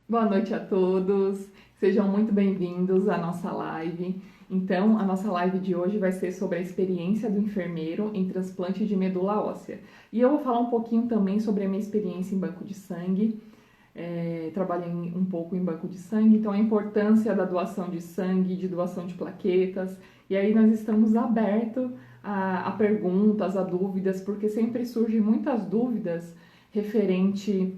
Boa noite a todos, sejam muito bem-vindos à nossa live. Então, a nossa live de hoje vai ser sobre a experiência do enfermeiro em transplante de medula óssea. E eu vou falar um pouquinho também sobre a minha experiência em banco de sangue. Trabalhei um pouco em banco de sangue, então a importância da doação de sangue, de doação de plaquetas. E aí nós estamos abertos a perguntas, a dúvidas, porque sempre surgem muitas dúvidas referente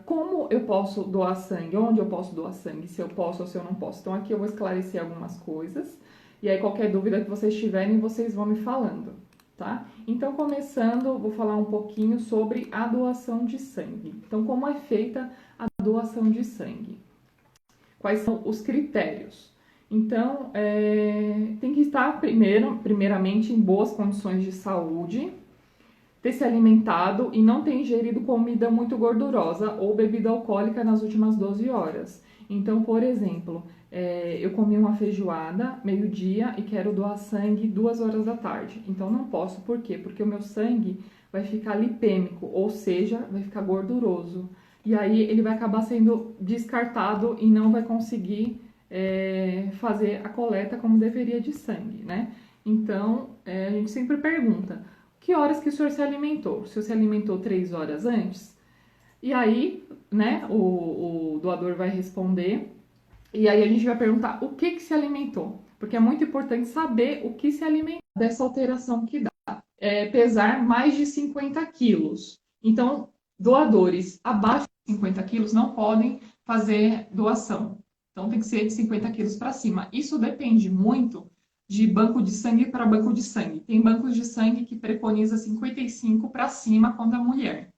como eu posso doar sangue, onde eu posso doar sangue, se eu posso ou se eu não posso. Então aqui eu vou esclarecer algumas coisas e aí qualquer dúvida que vocês tiverem, vocês vão me falando, tá? Então começando, vou falar um pouquinho sobre a doação de sangue. Então como é feita a doação de sangue? Quais são os critérios? Então, tem que estar primeiramente em boas condições de saúde, ter se alimentado e não ter ingerido comida muito gordurosa ou bebida alcoólica nas últimas 12 horas. Então, por exemplo, eu comi uma feijoada meio-dia e quero doar sangue 2 horas da tarde. Então, não posso. Por quê? Porque o meu sangue vai ficar lipêmico, ou seja, vai ficar gorduroso. E aí ele vai acabar sendo descartado e não vai conseguir fazer a coleta como deveria de sangue, né? Então, a gente sempre pergunta, que horas que o senhor se alimentou? O senhor se alimentou 3 horas antes? E aí, né, o doador vai responder. E aí a gente vai perguntar o que se alimentou. Porque é muito importante saber o que se alimentou dessa alteração que dá. Pesar mais de 50 quilos. Então, doadores abaixo de 50 quilos não podem fazer doação. Então, tem que ser de 50 quilos para cima. Isso depende muito de banco de sangue para banco de sangue. Tem bancos de sangue que preconiza 55 para cima quando é mulher.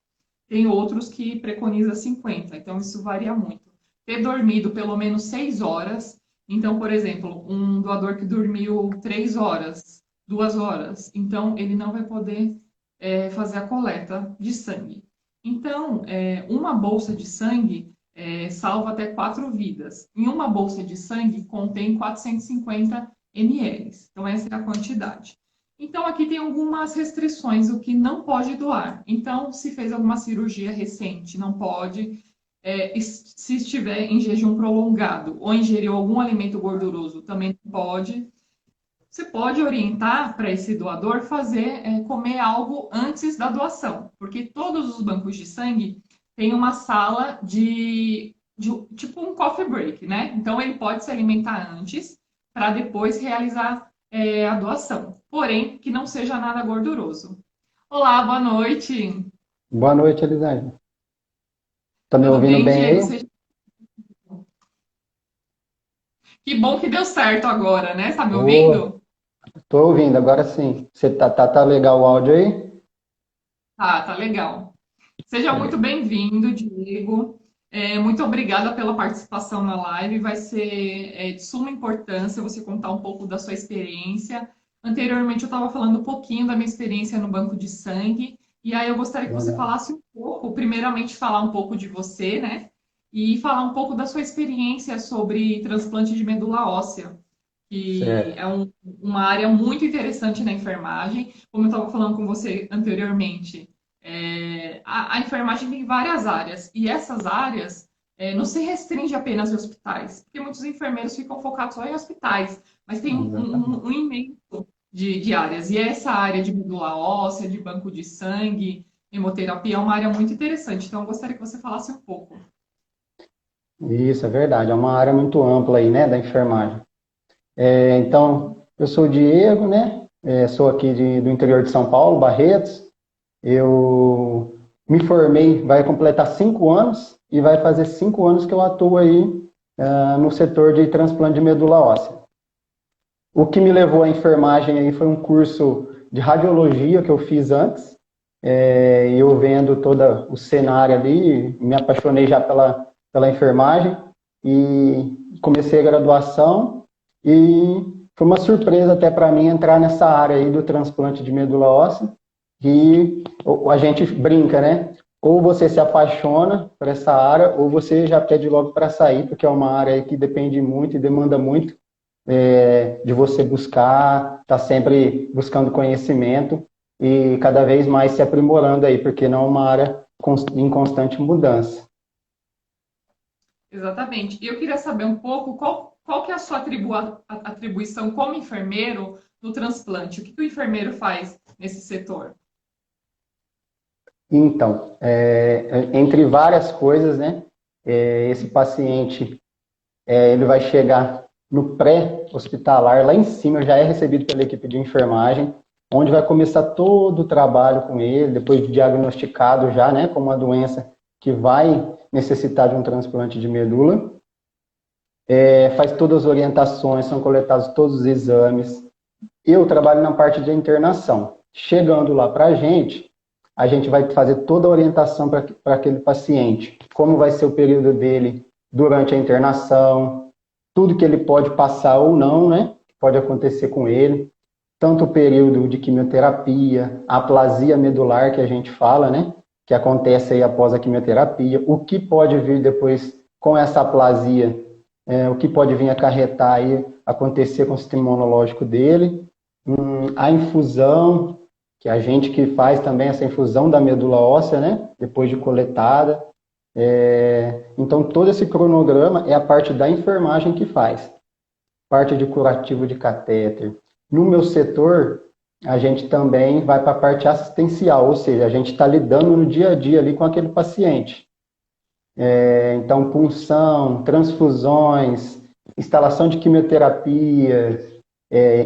Tem outros que preconiza 50, então isso varia muito. Ter dormido pelo menos 6 horas. Então, por exemplo, um doador que dormiu 3 horas, 2 horas, então ele não vai poder fazer a coleta de sangue. Então, uma bolsa de sangue salva até 4 vidas. Em uma bolsa de sangue contém 450 ml. Então, essa é a quantidade. Então, aqui tem algumas restrições, o que não pode doar. Então, se fez alguma cirurgia recente, não pode. Se estiver em jejum prolongado ou ingeriu algum alimento gorduroso, também não pode. Você pode orientar para esse doador fazer, comer algo antes da doação, porque todos os bancos de sangue têm uma sala de tipo um coffee break, né? Então ele pode se alimentar antes para depois realizar a doação, porém que não seja nada gorduroso. Olá, boa noite. Boa noite, Elisângela. Tá me Tudo ouvindo bem, bem Diego? aí? Que bom que deu certo agora, né? Tá me Ô, ouvindo? tô ouvindo, agora sim. Você tá legal o áudio aí? Tá legal. Seja muito bem-vindo, Diego. Muito obrigada pela participação na live. Vai ser de suma importância você contar um pouco da sua experiência. Anteriormente, eu estava falando um pouquinho da minha experiência no banco de sangue. E aí, eu gostaria que você Legal. falasse um pouco, primeiramente, falar um pouco de você, né? E falar um pouco da sua experiência sobre transplante de medula óssea, que Certo. é uma área muito interessante na enfermagem. Como eu estava falando com você anteriormente, a enfermagem tem várias áreas, e essas áreas não se restringe apenas a hospitais, porque muitos enfermeiros ficam focados só em hospitais, mas tem Exatamente. um imenso de áreas. E essa área de medula óssea, de banco de sangue, hemoterapia, é uma área muito interessante. Então, eu gostaria que você falasse um pouco. Isso, é verdade. É uma área muito ampla aí, né, da enfermagem. Então, eu sou o Diego, né? Sou aqui do interior de São Paulo, Barretos. Eu me formei, vai completar 5 anos e vai fazer 5 anos que eu atuo aí no setor de transplante de medula óssea. O que me levou à enfermagem aí foi um curso de radiologia que eu fiz antes. Eu vendo todo o cenário ali, me apaixonei já pela enfermagem e comecei a graduação e foi uma surpresa até para mim entrar nessa área aí do transplante de medula óssea e a gente brinca, né? Ou você se apaixona por essa área ou você já pede logo para sair, porque é uma área aí que depende muito e demanda muito de você buscar, tá sempre buscando conhecimento e cada vez mais se aprimorando aí, porque não é uma área em constante mudança. Exatamente. E eu queria saber um pouco qual que é a sua atribuição como enfermeiro no transplante. O que o enfermeiro faz nesse setor? Então, entre várias coisas, né? Esse paciente, ele vai chegar no pré-hospitalar, lá em cima, já é recebido pela equipe de enfermagem, onde vai começar todo o trabalho com ele, depois de diagnosticado já, né, com uma doença que vai necessitar de um transplante de medula. Faz todas as orientações, são coletados todos os exames. Eu trabalho na parte de internação. Chegando lá para a gente vai fazer toda a orientação para aquele paciente. Como vai ser o período dele durante a internação, tudo que ele pode passar ou não, né? Pode acontecer com ele. Tanto o período de quimioterapia, a aplasia medular que a gente fala, né? Que acontece aí após a quimioterapia, o que pode vir depois com essa aplasia, o que pode vir acarretar aí, acontecer com o sistema imunológico dele, a infusão, que é a gente que faz também essa infusão da medula óssea, né? Depois de coletada. Então, todo esse cronograma é a parte da enfermagem que faz. Parte de curativo de catéter. No meu setor, a gente também vai para a parte assistencial, ou seja, a gente está lidando no dia a dia ali com aquele paciente. Então, punção, transfusões, instalação de quimioterapia,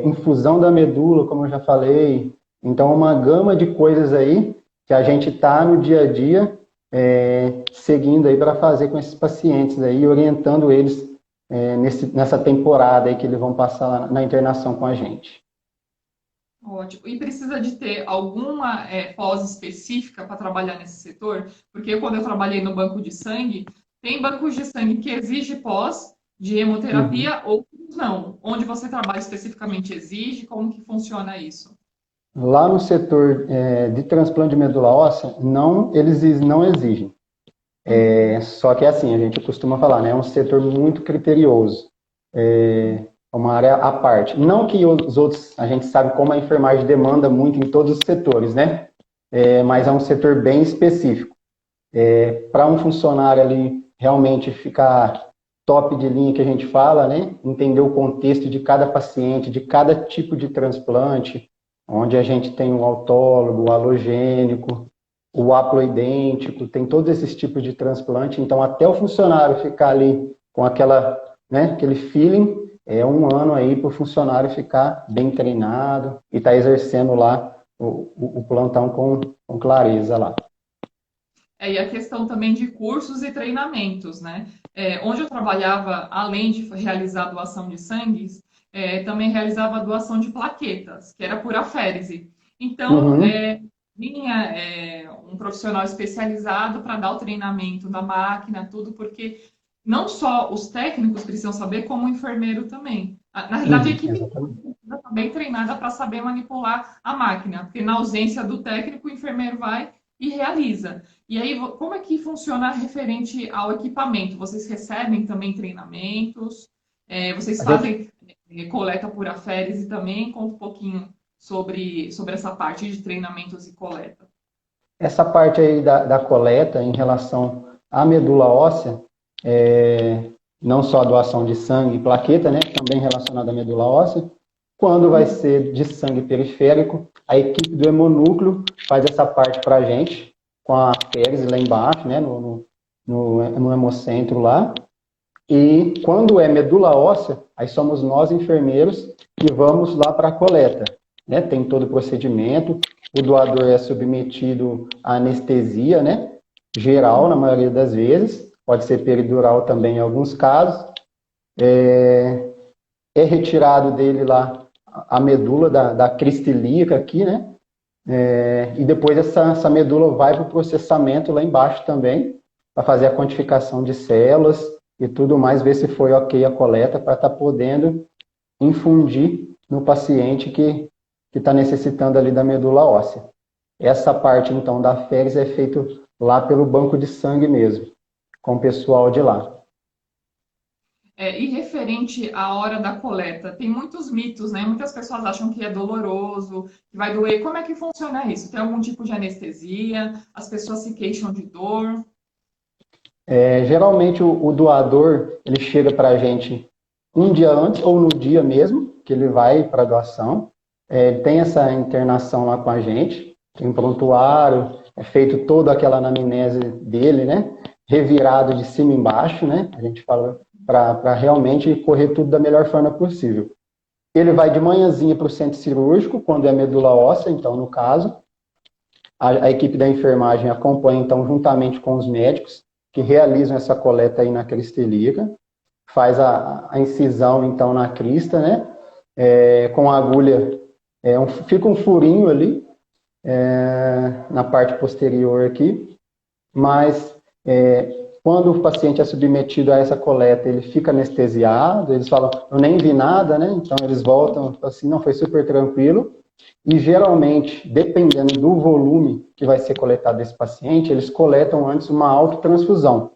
infusão da medula, como eu já falei. Então, uma gama de coisas aí que a gente está no dia a dia seguindo aí para fazer com esses pacientes aí, orientando eles nessa temporada aí que eles vão passar na internação com a gente. Ótimo. E precisa de ter alguma pós específica para trabalhar nesse setor? Porque quando eu trabalhei no banco de sangue, tem bancos de sangue que exige pós de hemoterapia ou não. Onde você trabalha especificamente exige? Como que funciona isso? Lá no setor de transplante de medula óssea, não, eles não exigem. Só que assim, a gente costuma falar, né? É um setor muito criterioso. É uma área à parte. Não que os outros, a gente sabe como a enfermagem demanda muito em todos os setores, né? Mas é um setor bem específico. Para um funcionário ali realmente ficar top de linha que a gente fala, né? Entender o contexto de cada paciente, de cada tipo de transplante, onde a gente tem o autólogo, o alogênico, o haploidêntico, tem todos esses tipos de transplante. Então, até o funcionário ficar ali com aquele feeling, é um ano aí para o funcionário ficar bem treinado e estar exercendo lá o plantão com clareza lá. E a questão também de cursos e treinamentos, né? Onde eu trabalhava, além de realizar a doação de sangue, também realizava a doação de plaquetas, que era por aférese. Então, vinha um profissional especializado para dar o treinamento da máquina, tudo, porque não só os técnicos precisam saber, como o enfermeiro também. Na realidade, a equipe precisa estar bem treinada para saber manipular a máquina, porque na ausência do técnico, o enfermeiro vai e realiza. E aí, como é que funciona referente ao equipamento? Vocês recebem também treinamentos? Vocês fazem coleta por aférese também? Conta um pouquinho sobre essa parte de treinamentos e coleta. Essa parte aí da coleta em relação à medula óssea, não só a doação de sangue e plaqueta, né, também relacionada à medula óssea, quando vai ser de sangue periférico, a equipe do hemonúcleo faz essa parte para a gente, com a aférese lá embaixo, né, no hemocentro lá. E quando é medula óssea, aí somos nós enfermeiros que vamos lá para a coleta. Né? Tem todo o procedimento, o doador é submetido à anestesia, né? Geral, na maioria das vezes, pode ser peridural também em alguns casos. É retirado dele lá a medula da crista ilíaca aqui, né? E depois essa medula vai para o processamento lá embaixo também, para fazer a quantificação de células e tudo mais, ver se foi ok a coleta, para estar podendo infundir no paciente que está necessitando ali da medula óssea. Essa parte, então, da aférese é feito lá pelo banco de sangue mesmo, com o pessoal de lá. E referente à hora da coleta, tem muitos mitos, né? Muitas pessoas acham que é doloroso, que vai doer. Como é que funciona isso? Tem algum tipo de anestesia? As pessoas se queixam de dor? Geralmente o doador, ele chega para a gente um dia antes ou no dia mesmo que ele vai para a doação. Ele tem essa internação lá com a gente, tem um prontuário, é feito toda aquela anamnese dele, né? Revirado de cima e embaixo, né? A gente fala para realmente correr tudo da melhor forma possível. Ele vai de manhãzinha para o centro cirúrgico, quando é medula óssea, então, no caso. A equipe da enfermagem acompanha, então, juntamente com os médicos, que realizam essa coleta aí na crista ilíaca, faz a incisão, então, na crista, né? Com a agulha, fica um furinho ali, na parte posterior aqui, mas quando o paciente é submetido a essa coleta, ele fica anestesiado, eles falam, eu nem vi nada, né? Então eles voltam assim, não, foi super tranquilo. E geralmente, dependendo do volume que vai ser coletado desse paciente, eles coletam antes uma autotransfusão,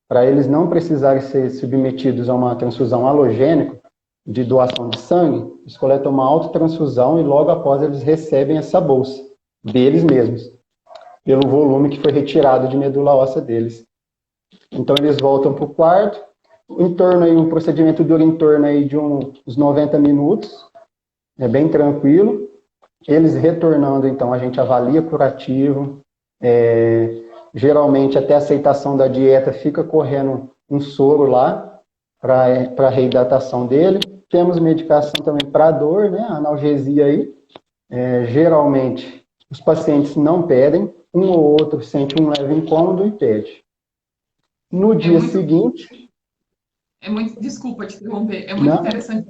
para eles não precisarem ser submetidos a uma transfusão halogênica de doação de sangue, eles coletam uma autotransfusão e logo após eles recebem essa bolsa deles mesmos, pelo volume que foi retirado de medula óssea deles. Então eles voltam para o quarto, o procedimento dura em torno aí de uns 90 minutos, é bem tranquilo. Eles retornando, então, a gente avalia curativo, geralmente até a aceitação da dieta fica correndo um soro lá para a reidratação dele. Temos medicação também para dor, né, analgesia aí. Geralmente os pacientes não pedem, um ou outro sente um leve incômodo e pede. No dia seguinte... Desculpa te interromper, é muito interessante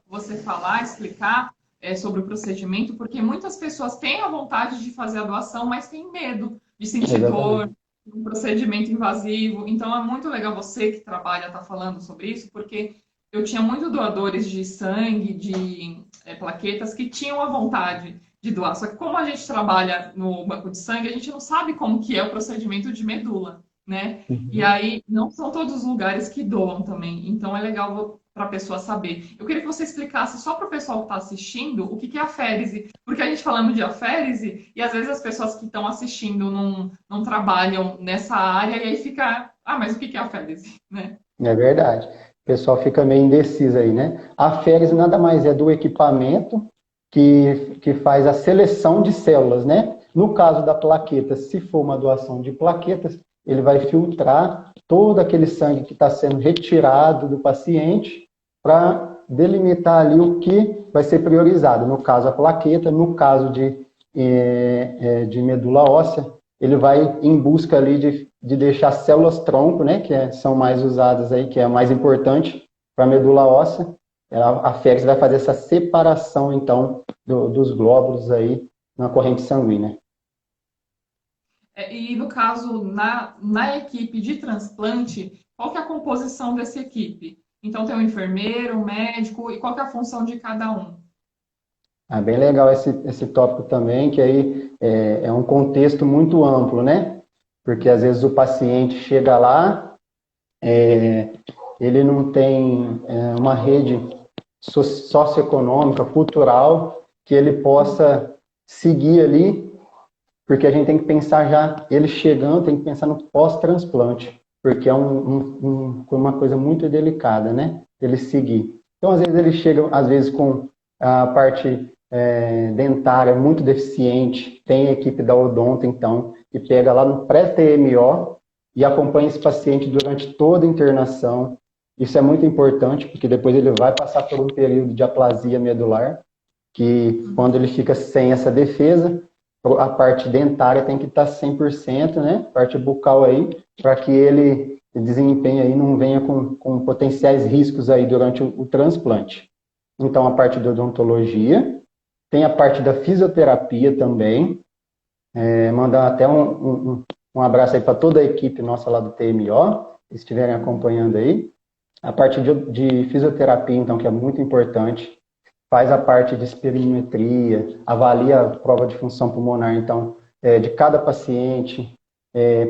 você falar, explicar sobre o procedimento, porque muitas pessoas têm a vontade de fazer a doação, mas têm medo de sentir dor, um procedimento invasivo. Então é muito legal você que trabalha estar falando sobre isso, porque eu tinha muitos doadores de sangue, de plaquetas, que tinham a vontade de doar. Só que como a gente trabalha no banco de sangue, a gente não sabe como que é o procedimento de medula, né? Uhum. E aí não são todos os lugares que doam também. Então é legal para a pessoa saber. Eu queria que você explicasse só para o pessoal que está assistindo o que é aférese, porque a gente falando de aférese e às vezes as pessoas que estão assistindo não trabalham nessa área e aí fica, mas o que é aférese, né? É verdade. O pessoal fica meio indeciso aí, né? A aférese nada mais é do equipamento que faz a seleção de células, né? No caso da plaqueta, se for uma doação de plaquetas, ele vai filtrar todo aquele sangue que está sendo retirado do paciente para delimitar ali o que vai ser priorizado. No caso, a plaqueta, no caso de medula óssea, ele vai em busca ali de deixar células tronco, né, são mais usadas aí, que é a mais importante para a medula óssea. A férese vai fazer essa separação, então, dos glóbulos aí na corrente sanguínea. E no caso, na equipe de transplante, qual que é a composição dessa equipe? Então tem um enfermeiro, um médico, e qual que é a função de cada um? Bem legal esse tópico também, que aí é um contexto muito amplo, né? Porque às vezes o paciente chega lá, ele não tem uma rede socioeconômica, cultural, que ele possa seguir ali, porque a gente tem que pensar já, ele chegando, tem que pensar no pós-transplante, porque é uma coisa muito delicada, né? Ele seguir. Então, às vezes, ele chega, com a parte dentária muito deficiente, tem a equipe da odonto, então, que pega lá no pré-TMO e acompanha esse paciente durante toda a internação. Isso é muito importante, porque depois ele vai passar por um período de aplasia medular, que quando ele fica sem essa defesa, a parte dentária tem que estar 100%, né? Parte bucal aí, para que ele desempenhe aí, não venha com potenciais riscos aí durante o transplante. Então, a parte da odontologia, tem a parte da fisioterapia também, mandar até um abraço aí para toda a equipe nossa lá do TMO, se estiverem acompanhando aí. A parte de fisioterapia, então, que é muito importante, faz a parte de espirometria, avalia a prova de função pulmonar, então, de cada paciente,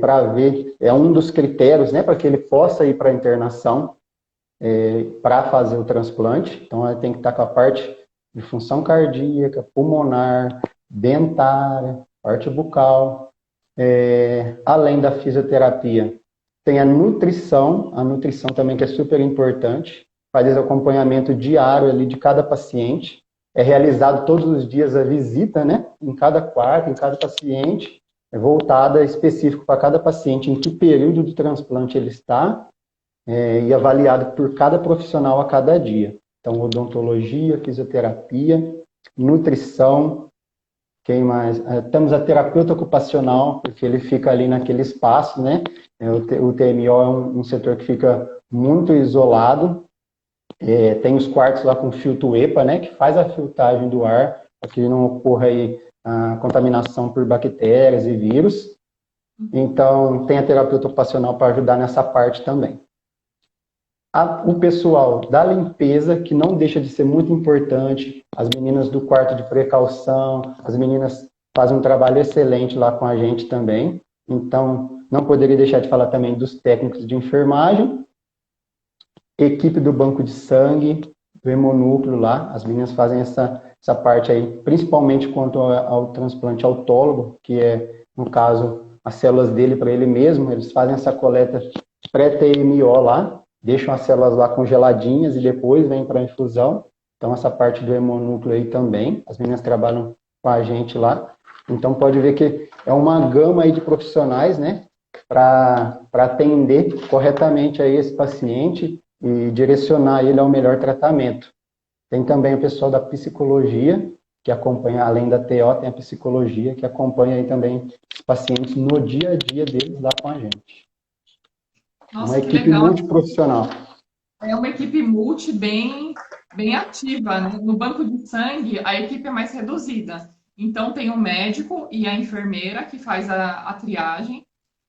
para ver, é um dos critérios, né, para que ele possa ir para a internação, para fazer o transplante. Então, ele tem que estar com a parte de função cardíaca, pulmonar, dentária, parte bucal, além da fisioterapia. Tem a nutrição também que é super importante, faz esse acompanhamento diário ali de cada paciente. É realizado todos os dias a visita, né? Em cada quarto, em cada paciente, é voltada específico para cada paciente, em que período de transplante ele está, e avaliado por cada profissional a cada dia. Então, odontologia, fisioterapia, nutrição, quem mais? Temos a terapeuta ocupacional, porque ele fica ali naquele espaço, né? O TMO é um setor que fica muito isolado. Tem os quartos lá com filtro EPA, né? Que faz a filtragem do ar, para que não ocorra aí a contaminação por bactérias e vírus. Então, tem a terapeuta ocupacional para ajudar nessa parte também. O pessoal da limpeza, que não deixa de ser muito importante, as meninas do quarto de precaução, as meninas fazem um trabalho excelente lá com a gente também. Então, não poderia deixar de falar também dos técnicos de enfermagem, equipe do banco de sangue, do hemonúcleo lá, as meninas fazem essa parte aí, principalmente quanto ao transplante autólogo, que é, no caso, as células dele para ele mesmo, eles fazem essa coleta pré-TMO lá, deixam as células lá congeladinhas e depois vem para a infusão. Então, essa parte do hemonúcleo aí também, as meninas trabalham com a gente lá. Então, pode ver que é uma gama aí de profissionais, né, para atender corretamente aí esse paciente e direcionar ele ao melhor tratamento. Tem também o pessoal da psicologia, que acompanha, além da TO, tem a psicologia, que acompanha aí também os pacientes no dia a dia deles lá com a gente. Nossa, Uma que equipe legal. multiprofissional. É uma equipe bem ativa, né? No banco de sangue, a equipe é mais reduzida. Então, tem o médico e a enfermeira que faz a triagem.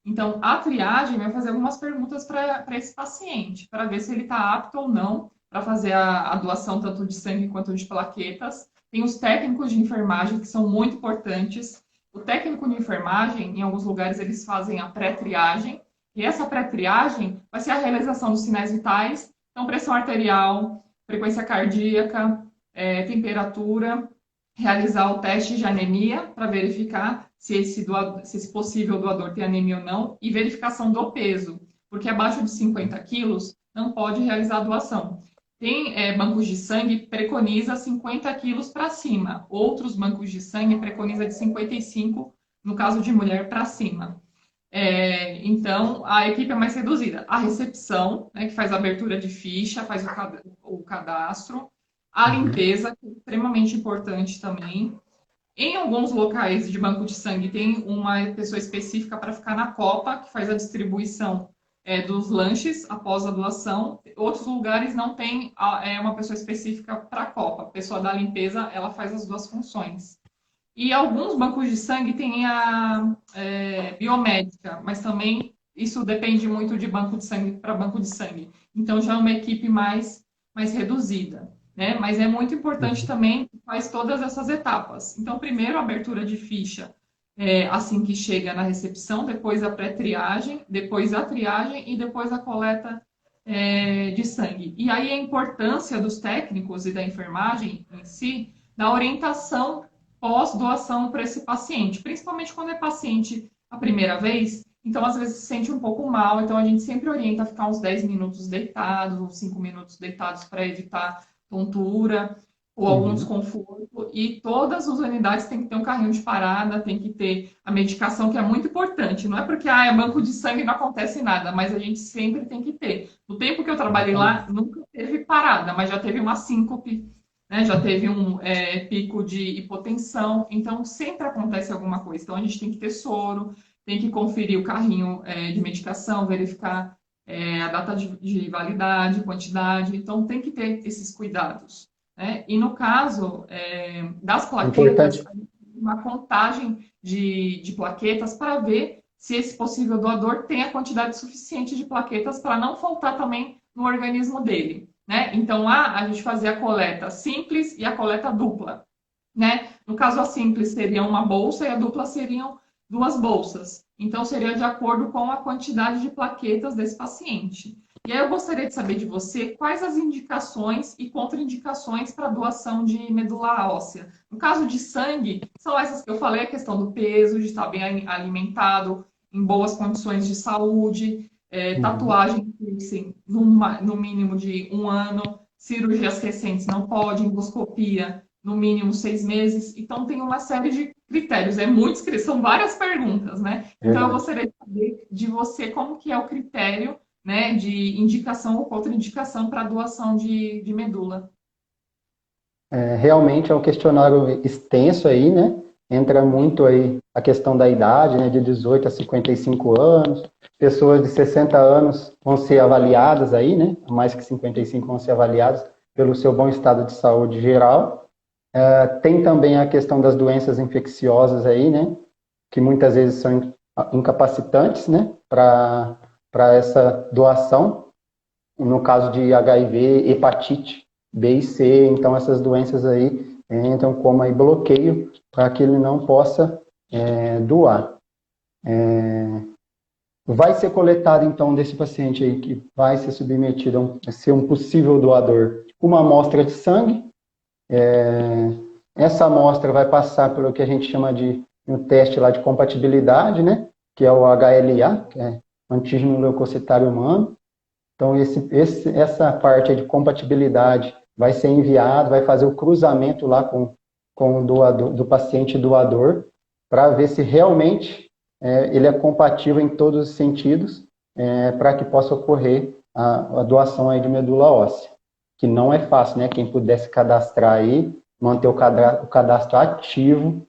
Então, a triagem vai fazer algumas perguntas para esse paciente, para ver se ele está apto ou não para fazer a doação tanto de sangue quanto de plaquetas. Tem os técnicos de enfermagem, que são muito importantes. O técnico de enfermagem, em alguns lugares, eles fazem a pré-triagem. E essa pré-triagem vai ser a realização dos sinais vitais, então pressão arterial, frequência cardíaca, temperatura, realizar o teste de anemia para verificar se esse possível doador tem anemia ou não, e verificação do peso, porque abaixo de 50 quilos não pode realizar a doação. Tem bancos de sangue que preconiza 50 quilos para cima, outros bancos de sangue preconiza de 55, no caso de mulher, para cima. Então, a equipe é mais reduzida. A recepção, né, que faz a abertura de ficha, faz o cadastro. A limpeza, que é extremamente importante também. Em alguns locais de banco de sangue, tem uma pessoa específica para ficar na copa, que faz a distribuição dos lanches após a doação. Outros lugares não tem uma pessoa específica para a copa. A pessoa da limpeza, ela faz as duas funções. E alguns bancos de sangue têm a biomédica, mas também isso depende muito de banco de sangue para banco de sangue. Então já é uma equipe mais reduzida, né? Mas é muito importante também que faz todas essas etapas. Então, primeiro a abertura de ficha assim que chega na recepção, depois a pré-triagem, depois a triagem e depois a coleta de sangue. E aí a importância dos técnicos e da enfermagem em si, da orientação pós-doação para esse paciente, principalmente quando é paciente a primeira vez, então às vezes se sente um pouco mal, então a gente sempre orienta a ficar uns 10 minutos deitados, ou 5 minutos deitados para evitar tontura ou algum desconforto, e todas as unidades têm que ter um carrinho de parada, tem que ter a medicação, que é muito importante, não é porque é banco de sangue e não acontece nada, mas a gente sempre tem que ter. No tempo que eu trabalhei lá, nunca teve parada, mas já teve uma síncope, né? Já teve um pico de hipotensão, então sempre acontece alguma coisa. Então a gente tem que ter soro, tem que conferir o carrinho de medicação, verificar a data de validade, quantidade, então tem que ter esses cuidados, né? E no caso das plaquetas, Importante. a gente tem uma contagem de plaquetas para ver se esse possível doador tem a quantidade suficiente de plaquetas para não faltar também no organismo dele, né? Então lá a gente fazia a coleta simples e a coleta dupla, né? No caso a simples seria uma bolsa e a dupla seriam duas bolsas. Então seria de acordo com a quantidade de plaquetas desse paciente. E aí eu gostaria de saber de você quais as indicações e contraindicações para doação de medula óssea. No caso de sangue, são essas que eu falei, a questão do peso, de estar bem alimentado, em boas condições de saúde, Uhum. tatuagem, piercing, no mínimo de 1 ano, cirurgias recentes não pode, endoscopia, no mínimo 6 meses. Então, tem uma série de critérios. São várias perguntas, né? Então, eu Verdade. gostaria de saber de você como que é o critério, né, de indicação ou contraindicação para doação de medula. Realmente é um questionário extenso aí, né? Entra muito aí a questão da idade, né? De 18 a 55 anos. Pessoas de 60 anos vão ser avaliadas aí, né? Mais que 55 vão ser avaliadas pelo seu bom estado de saúde geral. Tem também a questão das doenças infecciosas aí, né? Que muitas vezes são incapacitantes, né? Para essa doação. No caso de HIV, hepatite B e C, então essas doenças aí entram como aí bloqueio para que ele não possa doar. Vai ser coletado então desse paciente aí que vai ser submetido a ser um possível doador uma amostra de sangue. Essa amostra vai passar pelo que a gente chama de um teste lá de compatibilidade, né? Que é o HLA, que é o antígeno leucocitário humano. Então, essa parte de compatibilidade vai ser enviado, vai fazer o cruzamento lá com o doador, do paciente doador, para ver se realmente ele é compatível em todos os sentidos, para que possa ocorrer a doação aí de medula óssea, que não é fácil, né? Quem pudesse cadastrar aí, manter o cadastro ativo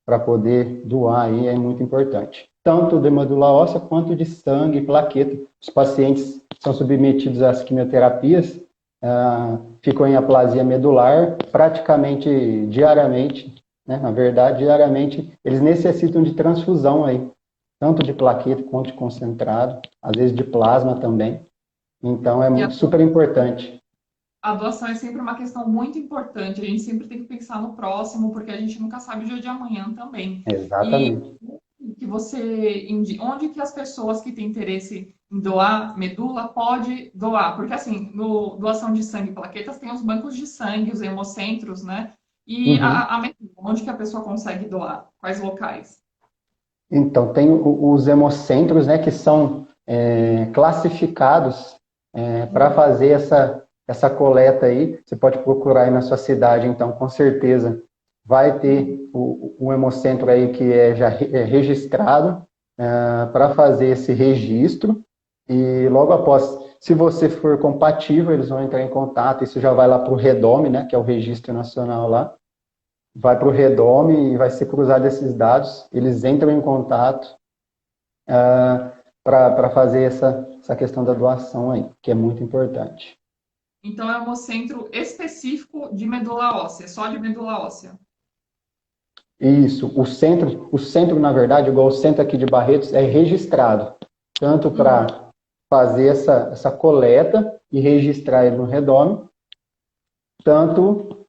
para poder doar aí é muito importante. Tanto de medula óssea quanto de sangue e plaqueta. Os pacientes são submetidos às quimioterapias, ficam em aplasia medular praticamente diariamente, né? Na verdade, diariamente eles necessitam de transfusão aí, tanto de plaqueta quanto de concentrado, às vezes de plasma também. Então E é a super importante. A doação é sempre uma questão muito importante. A gente sempre tem que pensar no próximo, porque a gente nunca sabe o dia de amanhã também. E Exatamente. que onde que as pessoas que têm interesse em doar medula pode doar? Porque assim, no doação de sangue e plaquetas tem os bancos de sangue, os hemocentros, né? E Uhum. a medula, onde que a pessoa consegue doar? Quais locais? Então, tem os hemocentros, né, que são classificados para fazer essa coleta aí. Você pode procurar aí na sua cidade, então, com certeza vai ter um hemocentro aí que já registrado para fazer esse registro. E logo após, se você for compatível, eles vão entrar em contato. Isso já vai lá para o REDOME, né, que é o Registro Nacional lá, vai para o Redome e vai ser cruzado esses dados, eles entram em contato para fazer essa questão da doação aí, que é muito importante. Então é um hemocentro específico de medula óssea, só de medula óssea. Isso, o centro, na verdade, igual o centro aqui de Barretos, é registrado, tanto Uhum. para fazer essa coleta e registrar ele no Redome, tanto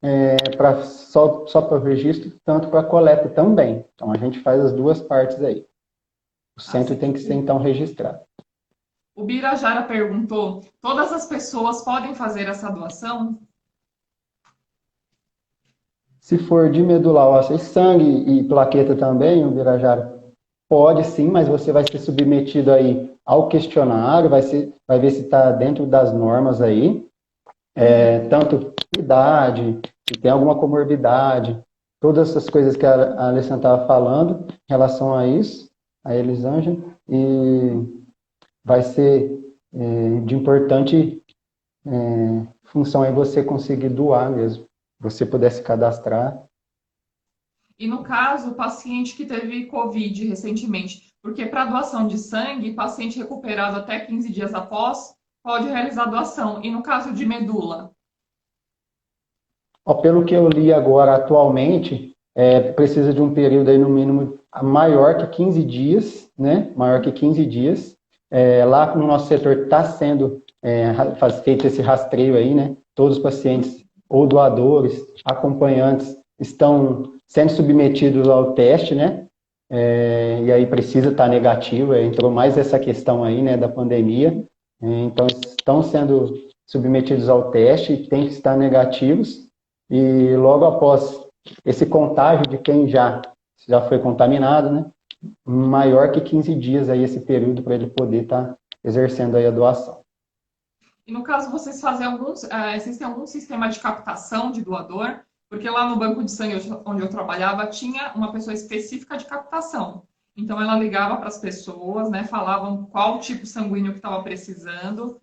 só para o registro, tanto para a coleta também. Então, a gente faz as duas partes aí. O centro Assim. tem que ser, então, registrado. O Birajara perguntou: todas as pessoas podem fazer essa doação? Se for de medula óssea e sangue e plaqueta também, o Birajara, pode sim, mas você vai ser submetido aí ao questionário, vai ver se está dentro das normas aí, Uhum. tanto idade, se tem alguma comorbidade, todas essas coisas que a Alessandra estava falando em relação a isso, a Elisângela, e vai ser de importante função aí você conseguir doar mesmo. Você puder se cadastrar. E no caso, o paciente que teve Covid recentemente, porque para doação de sangue, paciente recuperado até 15 dias após pode realizar a doação. E no caso de medula? Ó, pelo que eu li agora atualmente, precisa de um período aí no mínimo maior que 15 dias, né? Maior que 15 dias. Lá no nosso setor está sendo feito esse rastreio aí, né? Todos os pacientes ou doadores, acompanhantes estão sendo submetidos ao teste, né? E aí precisa estar negativo, entrou mais essa questão aí, né, da pandemia. Então, estão sendo submetidos ao teste, tem que estar negativos, e logo após esse contágio de quem já foi contaminado, né, maior que 15 dias aí esse período para ele poder estar exercendo aí a doação. E no caso, vocês fazem vocês têm algum sistema de captação de doador? Porque lá no banco de sangue onde eu trabalhava, tinha uma pessoa específica de captação. Então, ela ligava para as pessoas, né, falavam qual tipo sanguíneo que estava precisando,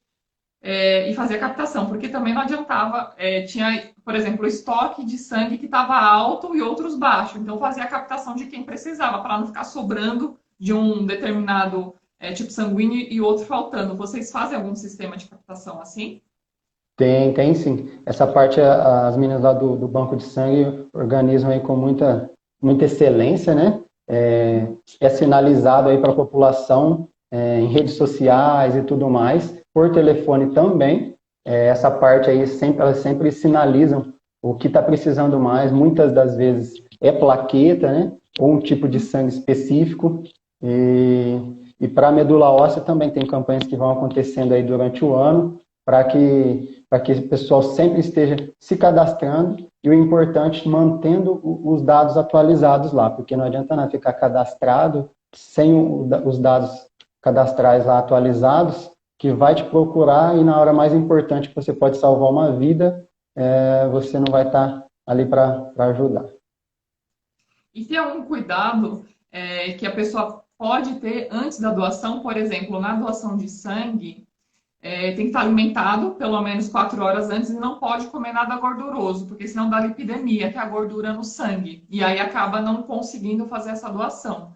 e fazia captação, porque também não adiantava, tinha, por exemplo, o estoque de sangue que estava alto e outros baixo, então fazia a captação de quem precisava, para não ficar sobrando de um determinado tipo sanguíneo e outro faltando. Vocês fazem algum sistema de captação assim? Tem sim. Essa parte, as meninas lá do Banco de Sangue organizam aí com muita excelência, né? É sinalizado aí para a população em redes sociais e tudo mais, por telefone também. Essa parte aí, elas sempre sinalizam o que está precisando mais. Muitas das vezes é plaqueta, né? Ou um tipo de sangue específico. E para a medula óssea também tem campanhas que vão acontecendo aí durante o ano, para que o pessoal sempre esteja se cadastrando e o importante, mantendo os dados atualizados lá, porque não adianta nada ficar cadastrado sem os dados cadastrais lá atualizados, que vai te procurar e na hora mais importante que você pode salvar uma vida, você não vai estar ali para ajudar. E tem algum cuidado que a pessoa pode ter antes da doação? Por exemplo, na doação de sangue, tem que estar alimentado pelo menos 4 horas antes e não pode comer nada gorduroso, porque senão dá lipidemia, que é a gordura no sangue. E aí acaba não conseguindo fazer essa doação.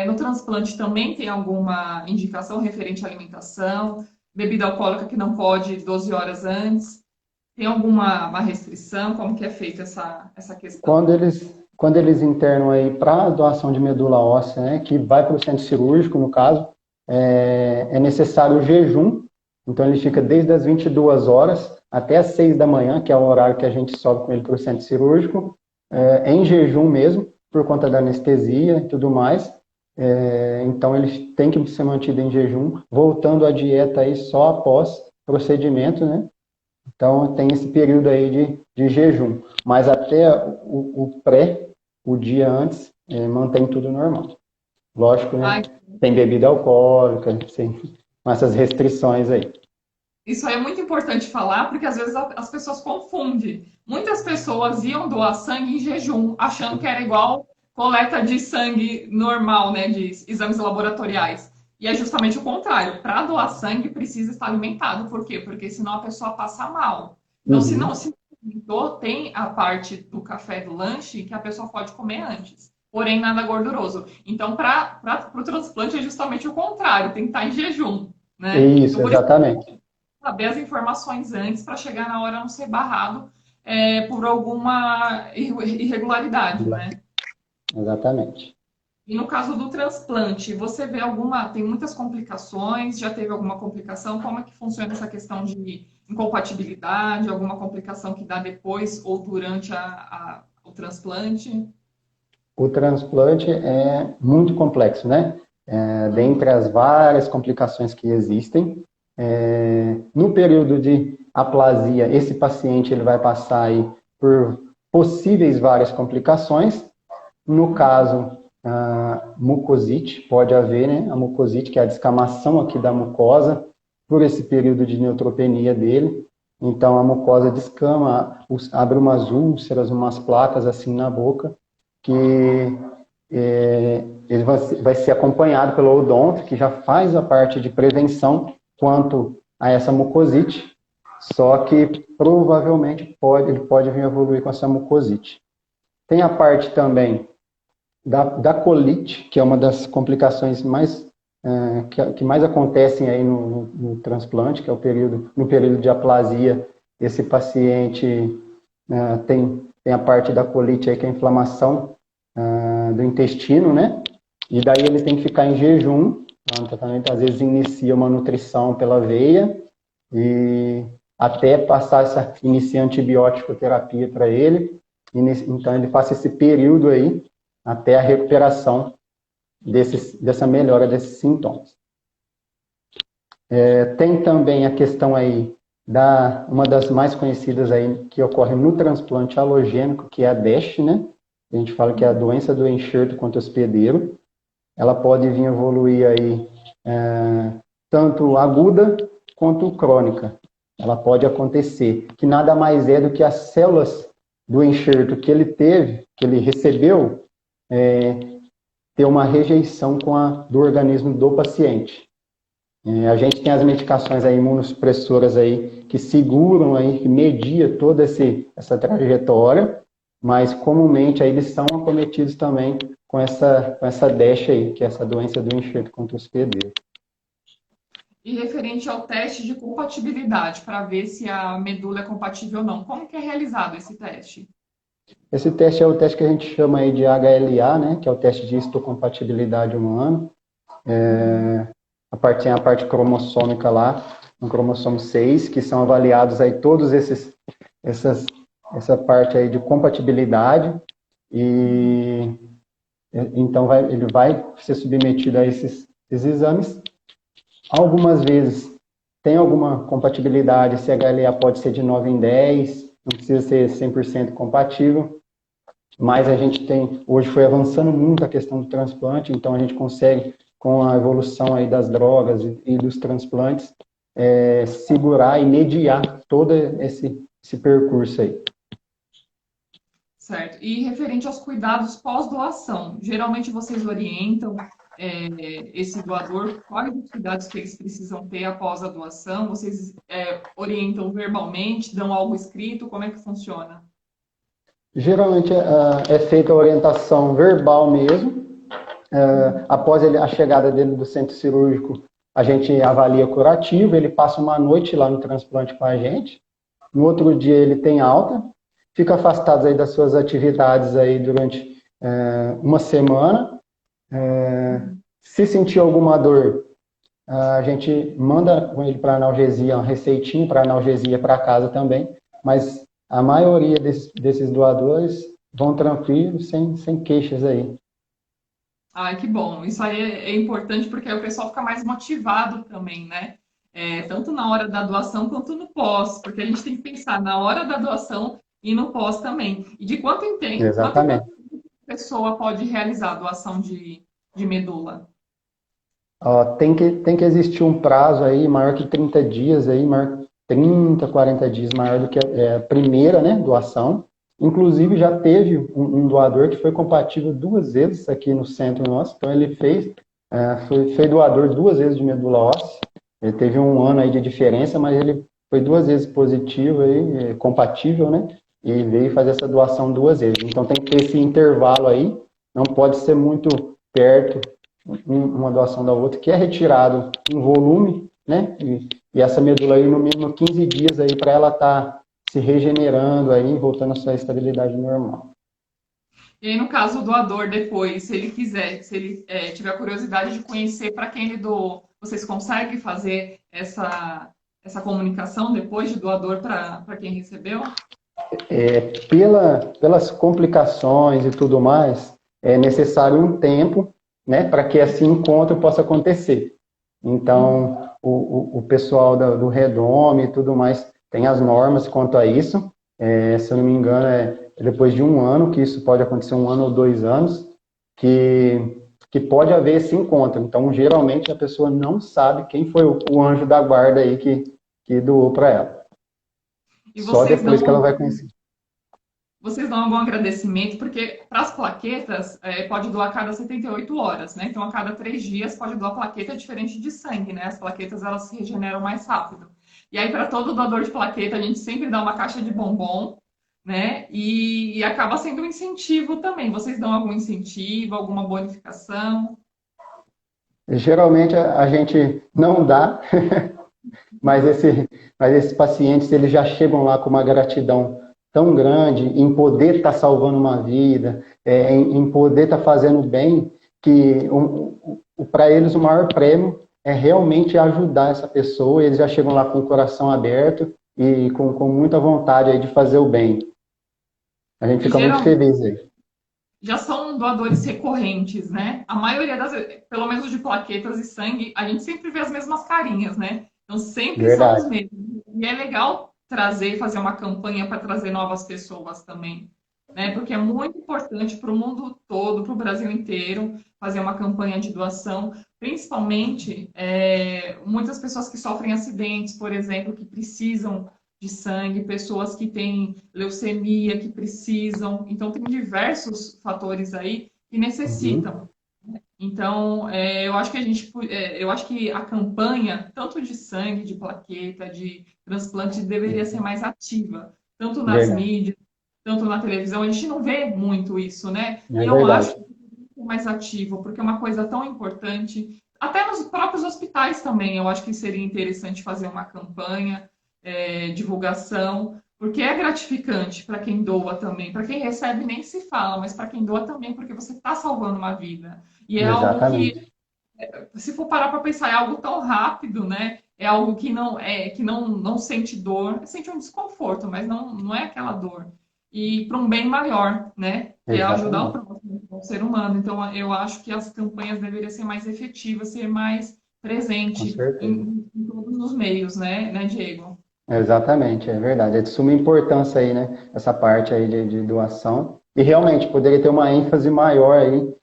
No transplante também tem alguma indicação referente à alimentação, bebida alcoólica que não pode 12 horas antes. Tem alguma uma restrição? Como que é feita essa questão? Quando eles internam aí para a doação de medula óssea, né, que vai para o centro cirúrgico, no caso, é necessário o jejum. Então ele fica desde as 22 horas até as 6 da manhã, que é o horário que a gente sobe com ele para o centro cirúrgico, em jejum mesmo, por conta da anestesia e tudo mais. Então ele tem que ser mantido em jejum, voltando à dieta aí só após procedimento, né? Então tem esse período aí de jejum, mas até o pré, o dia antes, mantém tudo normal. Lógico, né? Ai, Tem bebida alcoólica, com essas restrições aí. isso aí é muito importante falar, porque às vezes as pessoas confundem. Muitas pessoas iam doar sangue em jejum, achando que era igual coleta de sangue normal, né, de exames laboratoriais. E é justamente o contrário. Para doar sangue, precisa estar alimentado. Por quê? Porque senão a pessoa passa mal. Então, se não se alimentou, tem a parte do café do lanche que a pessoa pode comer antes. Porém, nada gorduroso. Então, para o transplante é justamente o contrário. Tem que estar em jejum, né? Isso, Então, exatamente. saber as informações antes para chegar na hora não ser barrado por alguma irregularidade, né? Exatamente. E no caso do transplante, você vê tem muitas complicações, já teve alguma complicação? Como é que funciona essa questão de incompatibilidade, alguma complicação que dá depois ou durante o transplante? O transplante é muito complexo, né? Dentre as várias complicações que existem, no período de aplasia, esse paciente ele vai passar aí por possíveis várias complicações. No caso, a mucosite, pode haver, né? A mucosite, que é a descamação aqui da mucosa, por esse período de neutropenia dele. Então, a mucosa descama, abre umas úlceras, umas placas assim na boca, que ele vai ser acompanhado pelo odonto, que já faz a parte de prevenção quanto a essa mucosite, só que provavelmente ele pode vir a evoluir com essa mucosite. Tem a parte também da colite, que é uma das complicações que mais acontecem aí no transplante, que é no período de aplasia. Esse paciente tem a parte da colite aí, que é a inflamação do intestino, né? E daí ele tem que ficar em jejum. Então, o tratamento às vezes inicia uma nutrição pela veia e até iniciar antibiótico terapia para ele. Então ele passa esse período aí até a recuperação dessa melhora desses sintomas. Tem também a questão aí uma das mais conhecidas aí que ocorre no transplante halogênico, que é a DESH, né? A gente fala que é a doença do enxerto contra hospedeiro. ela pode vir evoluir aí tanto aguda quanto crônica. Ela pode acontecer, que nada mais é do que as células do enxerto que ele teve, que ele recebeu, ter uma rejeição do organismo do paciente. A gente tem as medicações aí, imunossupressoras aí, que seguram aí, que media toda essa trajetória, mas comumente aí eles são acometidos também com essa DESH aí, que é essa doença do enxerto contra o hospedeiro. E referente ao teste de compatibilidade, para ver se a medula é compatível ou não, como que é realizado esse teste? Esse teste é o teste que a gente chama aí de HLA, né, que é o teste de histocompatibilidade humana. Tem a parte cromossômica lá, no cromossomo 6, que são avaliados aí todos essa parte aí de compatibilidade, e então ele vai ser submetido a esses exames. Algumas vezes tem alguma compatibilidade, esse HLA pode ser de 9 em 10, não precisa ser 100% compatível, mas a gente hoje foi avançando muito a questão do transplante, então a gente consegue, com a evolução aí das drogas e dos transplantes, segurar e mediar todo esse percurso aí. Certo. E referente aos cuidados pós-doação, geralmente vocês orientam esse doador quais os cuidados que eles precisam ter após a doação? Vocês orientam verbalmente, dão algo escrito? Como é que funciona? Geralmente é feita a orientação verbal mesmo. Após a chegada dele do centro cirúrgico, a gente avalia curativo, ele passa uma noite lá no transplante com a gente. No outro dia ele tem alta, fica afastado aí das suas atividades aí durante uma semana. Se sentir alguma dor, a gente manda com ele para analgesia, uma receitinha para analgesia para casa também, mas a maioria desses doadores vão tranquilos, sem queixas aí. Ai, que bom. Isso aí é importante porque aí o pessoal fica mais motivado também, né? Tanto na hora da doação quanto no pós, porque a gente tem que pensar na hora da doação e no pós também. E de quanto em tempo Exatamente. a pessoa pode realizar a doação de medula? Tem que existir um prazo aí maior que 30 dias, aí, 30, 40 dias maior do que a primeira, né, doação. Inclusive, já teve um doador que foi compatível 2 vezes aqui no centro nosso. Então, ele foi doador 2 vezes de medula óssea. Ele teve um ano aí de diferença, mas ele foi 2 vezes positivo, aí, compatível, né? E veio fazer essa doação 2 vezes. Então, tem que ter esse intervalo aí. Não pode ser muito perto uma doação da outra, que é retirado um volume, né? E essa medula aí, no mínimo 15 dias aí, para ela estar se regenerando aí, voltando à sua estabilidade normal. E aí, no caso, o doador depois, se ele quiser, se ele tiver curiosidade de conhecer para quem ele doou, vocês conseguem fazer essa comunicação depois de doador para quem recebeu? Pelas complicações e tudo mais, é necessário um tempo, né, para que esse encontro possa acontecer. Então, o pessoal do Redome e tudo mais tem as normas quanto a isso. Se eu não me engano, é depois de 1 ano, que isso pode acontecer 1 ano ou 2 anos, que pode haver esse encontro. Então, geralmente, a pessoa não sabe quem foi o anjo da guarda aí que doou para ela. E Só depois que ela vai conhecer. Vocês dão algum agradecimento, porque para as plaquetas pode doar a cada 78 horas, né? Então, a cada 3 dias pode doar plaqueta diferente de sangue, né? As plaquetas, elas se regeneram mais rápido. E aí, para todo doador de plaqueta, a gente sempre dá uma caixa de bombom, né? E acaba sendo um incentivo também. Vocês dão algum incentivo, alguma bonificação? Geralmente a gente não dá, mas esses pacientes eles já chegam lá com uma gratidão tão grande em poder estar salvando uma vida, em poder estar fazendo bem, que para eles o maior prêmio é realmente ajudar essa pessoa. Eles já chegam lá com o coração aberto e com muita vontade aí de fazer o bem. A gente fica muito feliz aí. Já são doadores recorrentes, né? A maioria das vezes, pelo menos de plaquetas e sangue, a gente sempre vê as mesmas carinhas, né? Então sempre são os Verdade. mesmos. E é legal fazer uma campanha para trazer novas pessoas também. né? Porque é muito importante para o mundo todo, para o Brasil inteiro, fazer uma campanha de doação, principalmente muitas pessoas que sofrem acidentes, por exemplo, que precisam de sangue, pessoas que têm leucemia, que precisam. Então, tem diversos fatores aí que Uhum. necessitam. Então, eu acho que a campanha, tanto de sangue, de plaqueta, de transplante, deveria ser mais ativa, tanto nas Verdade, mídias, tanto na televisão. A gente não vê muito isso, né? E é eu verdade. acho que deveria ser mais ativo, porque é uma coisa tão importante. Até nos próprios hospitais também, eu acho que seria interessante fazer uma campanha, divulgação, porque é gratificante para quem doa também. Para quem recebe nem se fala, mas para quem doa também, porque você está salvando uma vida. E é algo que, Exatamente. se for parar para pensar, é algo tão rápido, né? É algo que não sente dor, sente um desconforto, mas não é aquela dor. E para um bem maior, né? Que é ajudar o Exatamente. próximo, o ser humano. Então, eu acho que as campanhas deveriam ser mais efetivas, ser mais Com presente certeza. em todos os meios, né, Diego? Exatamente, é verdade. É de suma importância aí, né? Essa parte aí de doação. E realmente poderia ter uma ênfase maior aí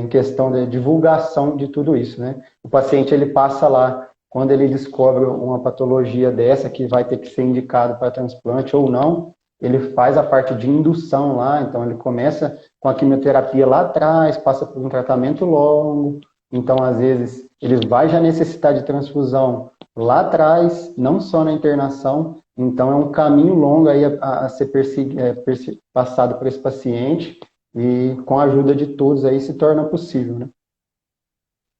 em questão de divulgação de tudo isso, né? O paciente ele passa lá, quando ele descobre uma patologia dessa que vai ter que ser indicado para transplante ou não, ele faz a parte de indução lá, então ele começa com a quimioterapia lá atrás, passa por um tratamento longo, então às vezes ele vai já necessitar de transfusão lá atrás, não só na internação. Então, é um caminho longo aí a ser passado por esse paciente e com a ajuda de todos aí se torna possível, né?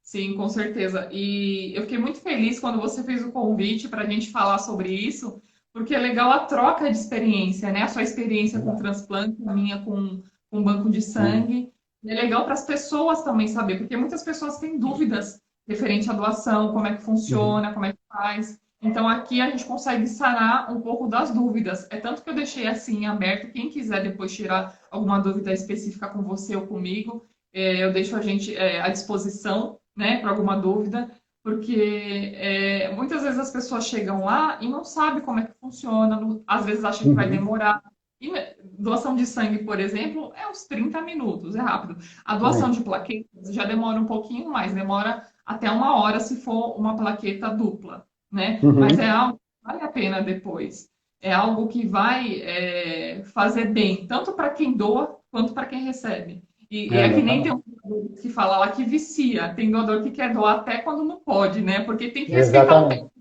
Sim, com certeza. E eu fiquei muito feliz quando você fez o convite para a gente falar sobre isso, porque é legal a troca de experiência, né? A sua experiência com transplante, a minha com banco de Sim. sangue. E é legal para as pessoas também saber, porque muitas pessoas têm dúvidas referente à doação, como é que Uhum. funciona, como é que faz. Então aqui a gente consegue sanar um pouco das dúvidas. É tanto que eu deixei assim aberto, quem quiser depois tirar alguma dúvida específica com você ou comigo, eu deixo a gente à disposição, né, para alguma dúvida, porque muitas vezes as pessoas chegam lá e não sabem como é que funciona, às vezes acham que vai Uhum. demorar. E doação de sangue, por exemplo, é uns 30 minutos, é rápido. A doação É. de plaquetas já demora um pouquinho mais, demora até 1 hora se for uma plaqueta dupla, né? Mas é Uhum. algo que vale a pena depois. É algo que vai fazer bem, tanto para quem doa quanto para quem recebe. E É, é que nem tem exatamente. um doador que fala lá que vicia. Tem doador que quer doar até quando não pode, né? Porque tem que respeitar o Exatamente. tempo.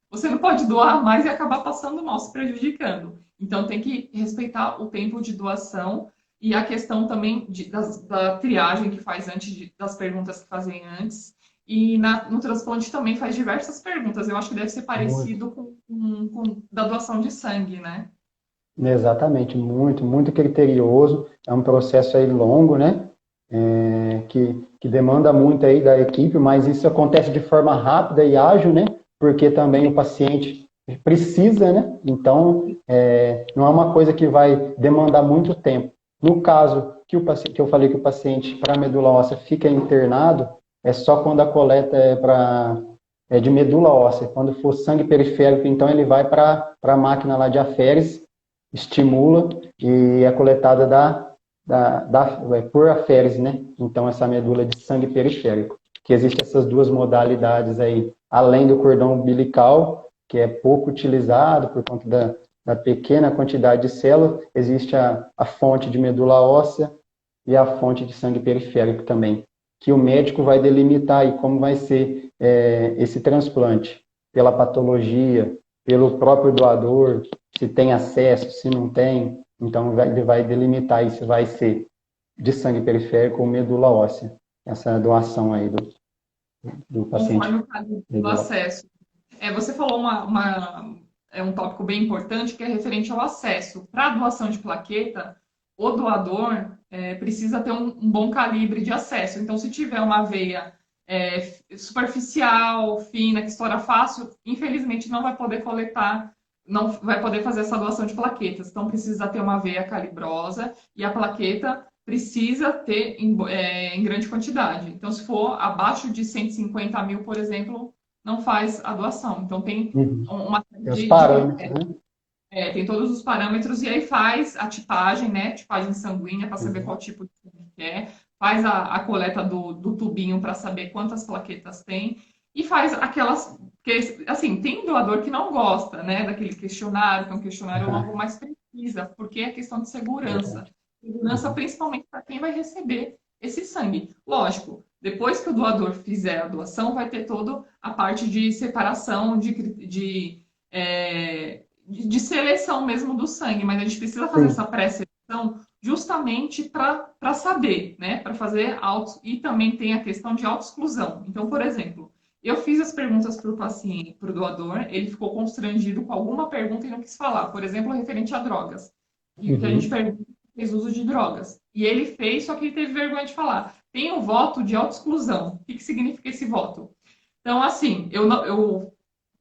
Você não pode doar mais e acabar passando mal, se prejudicando. Então tem que respeitar o tempo de doação e a questão também da triagem que faz antes das perguntas que fazem antes. E no transplante também faz diversas perguntas. Eu acho que deve ser Muito. parecido com da doação de sangue, né? Exatamente, muito, muito criterioso. É um processo aí longo, né? Que demanda muito aí da equipe, mas isso acontece de forma rápida e ágil, né? Porque também o paciente precisa, né? Então, não é uma coisa que vai demandar muito tempo. No caso que eu falei que o paciente para medula óssea fica internado, é só quando a coleta é de medula óssea. Quando for sangue periférico, então ele vai para a máquina lá de aférese, estimula e é coletada por aférese, né? Então, essa medula de sangue periférico. Que existem essas duas modalidades aí, além do cordão umbilical, que é pouco utilizado por conta da pequena quantidade de células, existe a fonte de medula óssea e a fonte de sangue periférico também, que o médico vai delimitar aí como vai ser esse transplante, pela patologia, pelo próprio doador, se tem acesso, se não tem, então ele vai delimitar aí se vai ser de sangue periférico ou medula óssea, essa doação aí do Conforme paciente o calibre do medula óssea. acesso. Você falou um tópico bem importante que é referente ao acesso. Para a doação de plaqueta, o doador precisa ter um bom calibre de acesso. Então, se tiver uma veia superficial, fina, que estoura fácil, infelizmente não vai poder coletar, não vai poder fazer essa doação de plaquetas. Então, precisa ter uma veia calibrosa e a plaqueta precisa ter em grande quantidade. Então, se for abaixo de 150 mil, por exemplo, não faz a doação. Então, tem Uhum. uma série Tem os de parâmetros, critérios. né? Tem todos os parâmetros e aí faz a tipagem, né? Tipagem sanguínea para saber Uhum. qual tipo de sangue que é, faz a coleta do tubinho para saber quantas plaquetas tem e faz aquelas que assim, tem doador que não gosta, né, daquele questionário, que é um questionário logo mais precisa, porque é questão de segurança. Verdade. Segurança Uhum. principalmente para quem vai receber esse sangue. Lógico, depois que o doador fizer a doação, vai ter toda a parte de separação, de seleção mesmo do sangue, mas a gente precisa fazer essa Sim. pré-seleção justamente para saber, né? Para fazer auto. E também tem a questão de autoexclusão. Então, por exemplo, eu fiz as perguntas para o paciente, para o doador, ele ficou constrangido com alguma pergunta e não quis falar, por exemplo, referente a drogas. E que a gente Uhum. pergunta se fez uso de drogas. E ele fez, só que ele teve vergonha de falar. Tem o voto de autoexclusão. O que significa esse voto? Então, assim, eu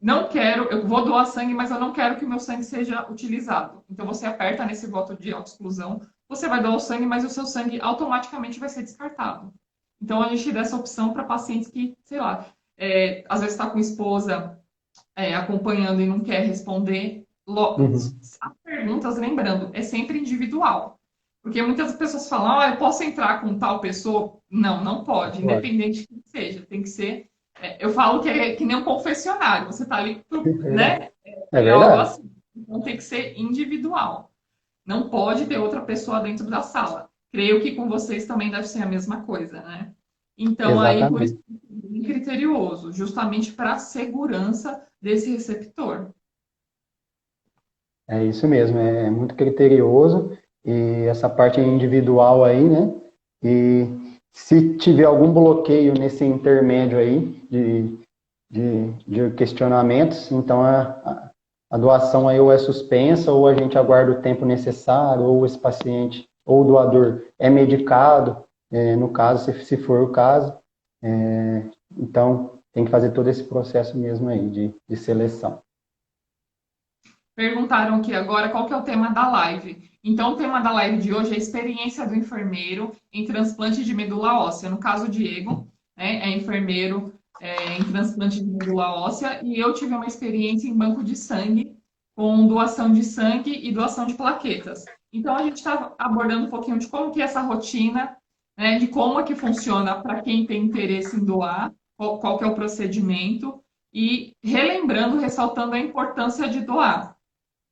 não quero, eu vou doar sangue, mas eu não quero que o meu sangue seja utilizado. Então você aperta nesse voto de autoexclusão, você vai doar o sangue, mas o seu sangue automaticamente vai ser descartado. Então a gente dá essa opção para pacientes que, sei lá, às vezes está com esposa acompanhando e não quer responder. Uhum. As perguntas, lembrando, é sempre individual. Porque muitas pessoas falam, eu posso entrar com tal pessoa? Não, não pode, Pode. independente de quem seja. Tem que ser. Eu falo que é que nem um confessionário. Você está ali, É verdade. né? É É algo verdade. assim. Então tem que ser individual. Não pode ter outra pessoa dentro da sala. Creio que com vocês também deve ser a mesma coisa, né? Então, aí, por isso, Exatamente. é bem criterioso, justamente para a segurança desse receptor. É isso mesmo, é muito criterioso e essa parte individual aí, né? E se tiver algum bloqueio nesse intermédio aí de questionamentos, então a doação aí ou é suspensa ou a gente aguarda o tempo necessário ou esse paciente ou o doador é medicado, no caso, se for o caso. Então tem que fazer todo esse processo mesmo aí de seleção. Perguntaram aqui agora qual que é o tema da live. Então, o tema da live de hoje é a experiência do enfermeiro em transplante de medula óssea. No caso, o Diego, né, é enfermeiro em transplante de medula óssea e eu tive uma experiência em banco de sangue com doação de sangue e doação de plaquetas. Então, a gente está abordando um pouquinho de como que é essa rotina, né, de como é que funciona para quem tem interesse em doar, qual que é o procedimento e relembrando, ressaltando a importância de doar,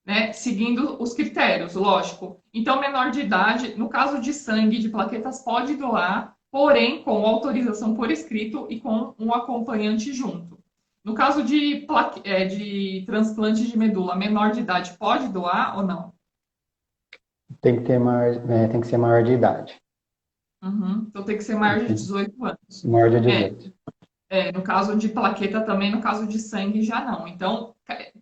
né, seguindo os critérios, lógico. Então, menor de idade, no caso de sangue, de plaquetas, pode doar, porém com autorização por escrito e com um acompanhante junto. No caso de transplante de medula, menor de idade pode doar ou não? Tem que ter maior, tem que ser maior de idade. Uhum. Então tem que ser maior de 18 anos. Maior de É, 18. no caso de plaqueta também, no caso de sangue já não. Então,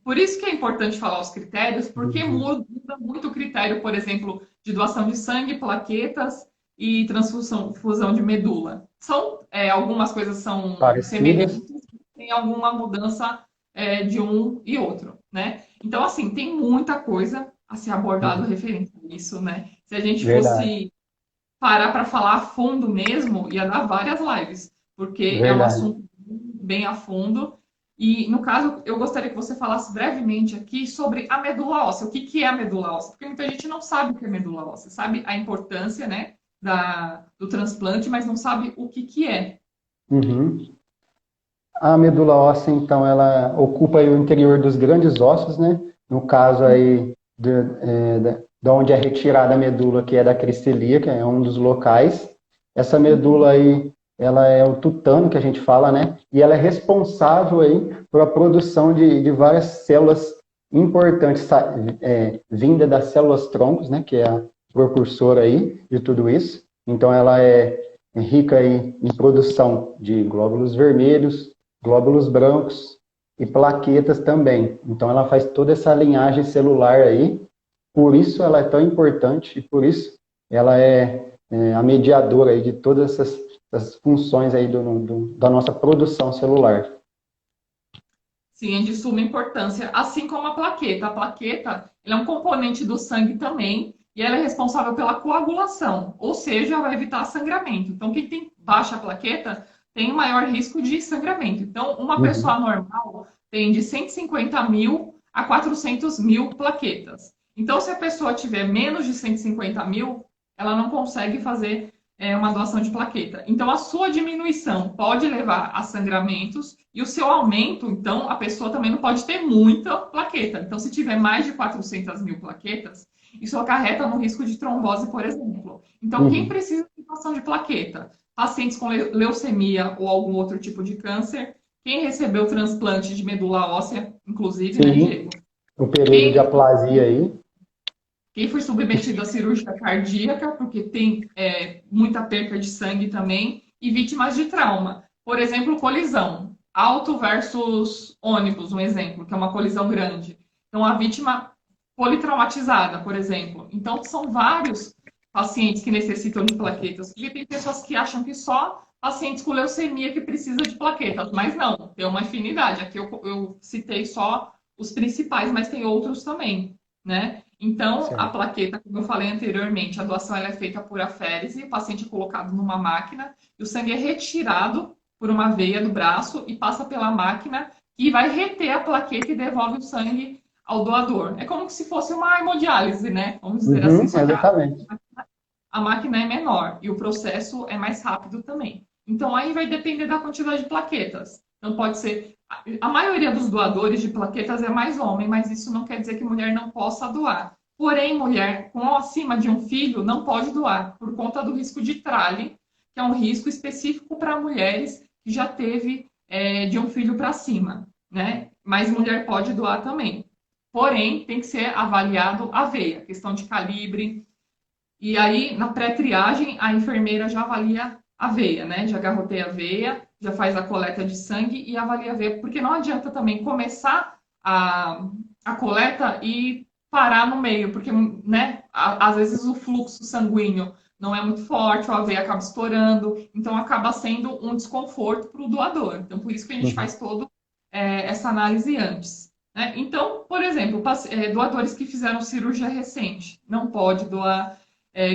por isso que é importante falar os critérios, porque Uhum. muda muito o critério, por exemplo, de doação de sangue, plaquetas e transfusão fusão de medula. Algumas coisas são Parecidas. semelhantes, tem alguma mudança de um e outro, né? Então, assim, tem muita coisa a ser abordado Uhum. referente a isso, né? Se a gente Verdade, fosse parar para falar a fundo mesmo, ia dar várias lives, porque é um verdade. assunto bem a fundo. E, no caso, eu gostaria que você falasse brevemente aqui sobre a medula óssea. O que, que é a medula óssea? Porque muita gente não sabe o que é medula óssea, sabe a importância, né, do transplante, mas não sabe o que, que é. Uhum. A medula óssea, então, ela ocupa aí o interior dos grandes ossos, né? No caso aí de onde é retirada a medula, que é da cristelia, que é um dos locais. Essa medula aí, ela é o tutano que a gente fala, né? E ela é responsável aí pela produção de várias células importantes, vinda das células troncos, né? Que é a precursora aí de tudo isso. Então, ela é rica aí em produção de glóbulos vermelhos, glóbulos brancos e plaquetas também. Então ela faz toda essa linhagem celular aí, por isso ela é tão importante e por isso ela é a mediadora aí de todas essas funções aí da nossa produção celular. Sim, é de suma importância, assim como a plaqueta. A plaqueta, ela é um componente do sangue também, e ela é responsável pela coagulação, ou seja, vai evitar sangramento. Então, quem tem baixa plaqueta tem maior risco de sangramento. Então, uma pessoa Uhum. normal tem de 150 mil a 400 mil plaquetas. Então, se a pessoa tiver menos de 150 mil, ela não consegue fazer uma doação de plaqueta. Então, a sua diminuição pode levar a sangramentos e o seu aumento, então, a pessoa também não pode ter muita plaqueta. Então, se tiver mais de 400 mil plaquetas, isso acarreta no risco de trombose, por exemplo. Então, quem Uhum. precisa de doação de plaqueta? Pacientes com leucemia ou algum outro tipo de câncer, quem recebeu transplante de medula óssea, inclusive, né, Sim, Diego? o período de Quem aplasia aí. quem foi submetido à cirurgia cardíaca, porque tem muita perca de sangue também, e vítimas de trauma. Por exemplo, colisão. Auto versus ônibus, um exemplo, que é uma colisão grande. Então, a vítima politraumatizada, por exemplo. Então, são vários pacientes que necessitam de plaquetas. E tem pessoas que acham que só pacientes com leucemia que precisam de plaquetas, mas não, tem uma infinidade. Aqui eu citei só os principais, mas tem outros também, né? Então, a Certo. plaqueta, como eu falei anteriormente, a doação ela é feita por aférese, o paciente é colocado numa máquina e o sangue é retirado por uma veia do braço e passa pela máquina que vai reter a plaqueta e devolve o sangue ao doador. É como se fosse uma hemodiálise, né? Vamos dizer assim, Uhum, só que exatamente. a máquina é menor e o processo é mais rápido também. Então, aí vai depender da quantidade de plaquetas. Então, pode ser. A maioria dos doadores de plaquetas é mais homem, mas isso não quer dizer que mulher não possa doar. Porém, mulher com acima de um filho não pode doar, por conta do risco de trale, que é um risco específico para mulheres que já teve de um filho para cima, né? Mas mulher pode doar também. Porém, tem que ser avaliado a veia, questão de calibre, e aí, na pré-triagem, a enfermeira já avalia a veia, né? Já garroteia a veia, já faz a coleta de sangue e avalia a veia, porque não adianta também começar a coleta e parar no meio, porque, né? Às vezes o fluxo sanguíneo não é muito forte, ou a veia acaba estourando, então acaba sendo um desconforto para o doador. Então, por isso que a gente Uhum. faz todo essa análise antes. Né? Então, por exemplo, doadores que fizeram cirurgia recente, não pode doar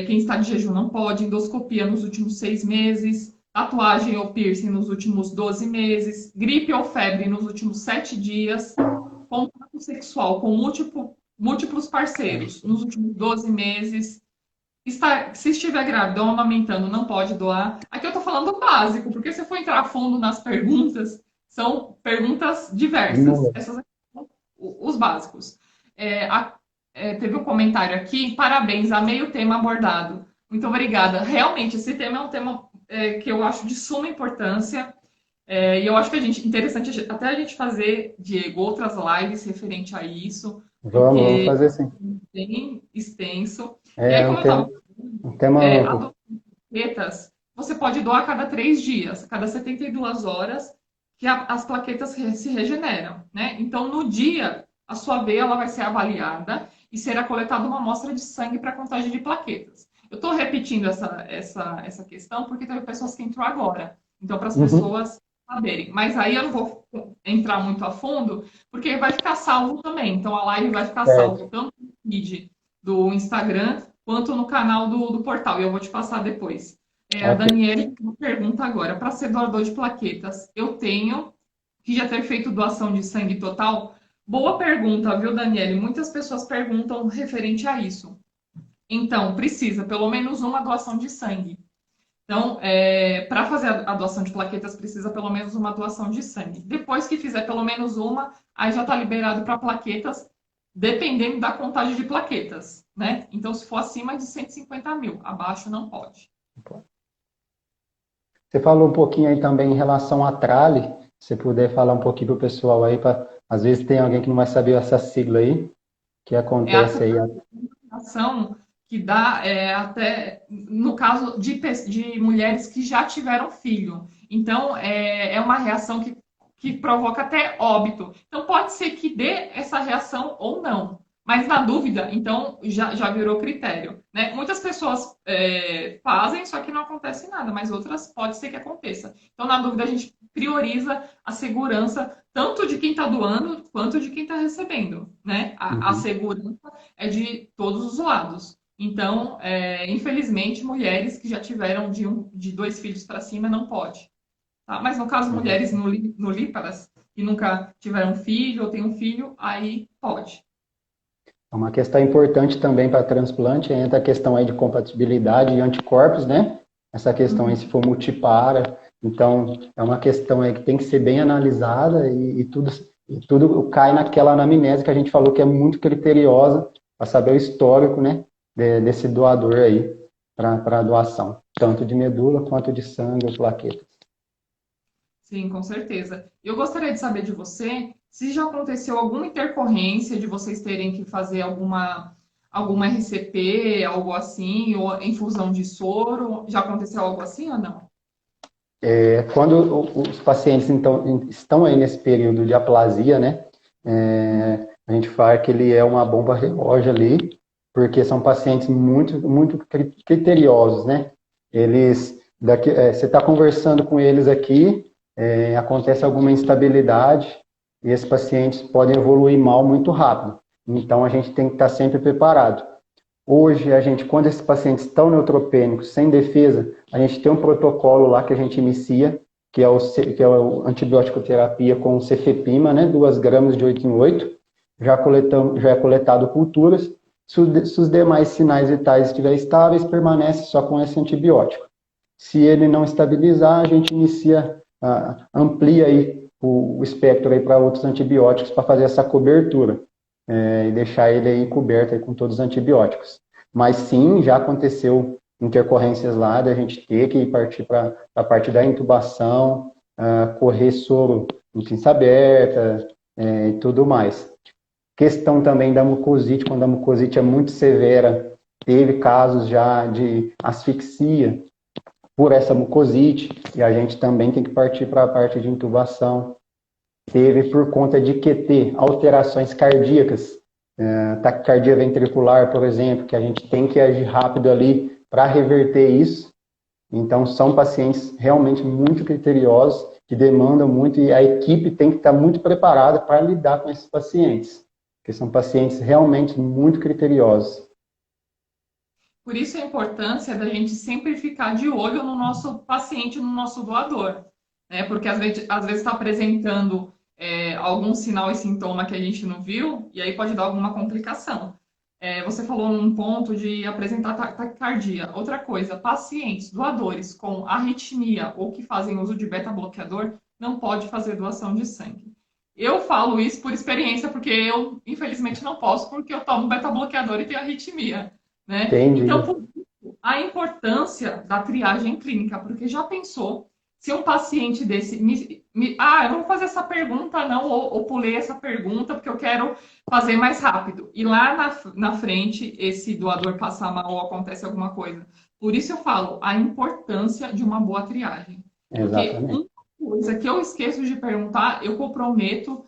quem está de jejum não pode, endoscopia nos últimos 6 meses, tatuagem ou piercing nos últimos 12 meses, gripe ou febre nos últimos 7 dias, contato sexual com múltiplos parceiros nos últimos 12 meses. Se estiver grávida ou amamentando, não pode doar. Aqui eu estou falando básico, porque se eu for entrar a fundo nas perguntas, são perguntas diversas. Inúmero. Essas aqui são os básicos. É, teve um comentário aqui, parabéns, amei o tema abordado. Muito obrigada. Realmente, esse tema é um tema que eu acho de suma importância. E eu acho que interessante até a gente fazer, Diego, outras lives referente a isso, Vamos porque fazer sim. é bem extenso. E aí, É como eu estava um tema a amplo. plaquetas, você pode doar a cada 3 dias, a cada 72 horas, que as plaquetas se regeneram, né? Então, no dia, a sua veia ela vai ser avaliada e será coletada uma amostra de sangue para contagem de plaquetas. Eu estou repetindo essa questão porque teve pessoas que entrou agora. Então, para as Uhum. pessoas saberem. Mas aí eu não vou entrar muito a fundo, porque vai ficar salvo também. Então, a live vai ficar salvo Certo. tanto no feed do Instagram quanto no canal do portal. E eu vou te passar depois. A Ok. Daniele pergunta agora: para ser doador de plaquetas, eu tenho que já ter feito doação de sangue total? Boa pergunta, viu, Daniele? Muitas pessoas perguntam referente a isso. Então, precisa pelo menos uma doação de sangue. Então, para fazer a doação de plaquetas, precisa pelo menos uma doação de sangue. Depois que fizer pelo menos uma, aí já está liberado para plaquetas, dependendo da contagem de plaquetas, né? Então, se for acima de 150 mil, abaixo não pode. Você falou um pouquinho aí também em relação à trale. Se puder falar um pouquinho para o pessoal aí, às vezes tem alguém que não vai saber essa sigla aí, que É a acontece aí. ação que dá até no caso de mulheres que já tiveram filho. Então, é uma reação que provoca até óbito. Então, pode ser que dê essa reação ou não. Mas, na dúvida, então, já virou critério. Né? Muitas pessoas fazem, só que não acontece nada, mas outras pode ser que aconteça. Então, na dúvida, a gente prioriza a segurança tanto de quem está doando quanto de quem está recebendo. Né? A Uhum. segurança é de todos os lados. Então, infelizmente, mulheres que já tiveram de 2 filhos para cima não pode. Tá? Mas no caso, mulheres Exato. nulíparas, que nunca tiveram filho ou têm um filho, aí pode. Uma questão importante também para transplante entra a questão aí de compatibilidade e anticorpos, né? Essa questão aí se for multipara, então é uma questão aí que tem que ser bem analisada e tudo cai naquela anamnese que a gente falou que é muito criteriosa para saber o histórico, né, desse doador aí para a doação, tanto de medula quanto de sangue ou plaquetas. Sim, com certeza. Eu gostaria de saber de você se já aconteceu alguma intercorrência de vocês terem que fazer alguma RCP, algo assim, ou infusão de soro. Já aconteceu algo assim ou não? Quando os pacientes então estão aí nesse período de aplasia, né, a gente fala que ele é uma bomba relógio ali, porque são pacientes muito criteriosos, né? Você está conversando com eles aqui, acontece alguma instabilidade e esses pacientes podem evoluir mal muito rápido. Então a gente tem que estar sempre preparado. Hoje, quando esses pacientes estão neutropênicos, sem defesa, a gente tem um protocolo lá que a gente inicia, que é o antibiótico terapia com cefepima, né, 2 gramas de 8 em 8, já é coletado culturas. Se os demais sinais vitais estiverem estáveis, permanece só com esse antibiótico. Se ele não estabilizar, a gente amplia aí o espectro aí para outros antibióticos para fazer essa cobertura. E deixar ele aí coberto aí com todos os antibióticos. Mas sim, já aconteceu intercorrências lá da gente ter que partir para a parte da intubação, correr soro em pinça aberta e tudo mais. Questão também da mucosite, quando a mucosite é muito severa, teve casos já de asfixia por essa mucosite, e a gente também tem que partir para a parte de intubação. Teve por conta de QT, alterações cardíacas, taquicardia ventricular, por exemplo, que a gente tem que agir rápido ali para reverter isso. Então, são pacientes realmente muito criteriosos, que demandam muito, e a equipe tem que estar muito preparada para lidar com esses pacientes, porque são pacientes realmente muito criteriosos. Por isso a importância da gente sempre ficar de olho no nosso paciente, no nosso doador, né? Porque às vezes está apresentando algum sinal e sintoma que a gente não viu, e aí pode dar alguma complicação. Você falou num ponto de apresentar taquicardia. Outra coisa, pacientes, doadores com arritmia ou que fazem uso de beta-bloqueador não pode fazer doação de sangue. Eu falo isso por experiência, porque eu, infelizmente, não posso, porque eu tomo beta-bloqueador e tenho arritmia, né? Entendi. Então, a importância da triagem clínica, porque já pensou se um paciente desse eu não vou fazer essa pergunta não, ou pulei essa pergunta porque eu quero fazer mais rápido. E lá na frente, esse doador passa mal ou acontece alguma coisa. Por isso eu falo a importância de uma boa triagem. Porque Exatamente. uma coisa que eu esqueço de perguntar, eu comprometo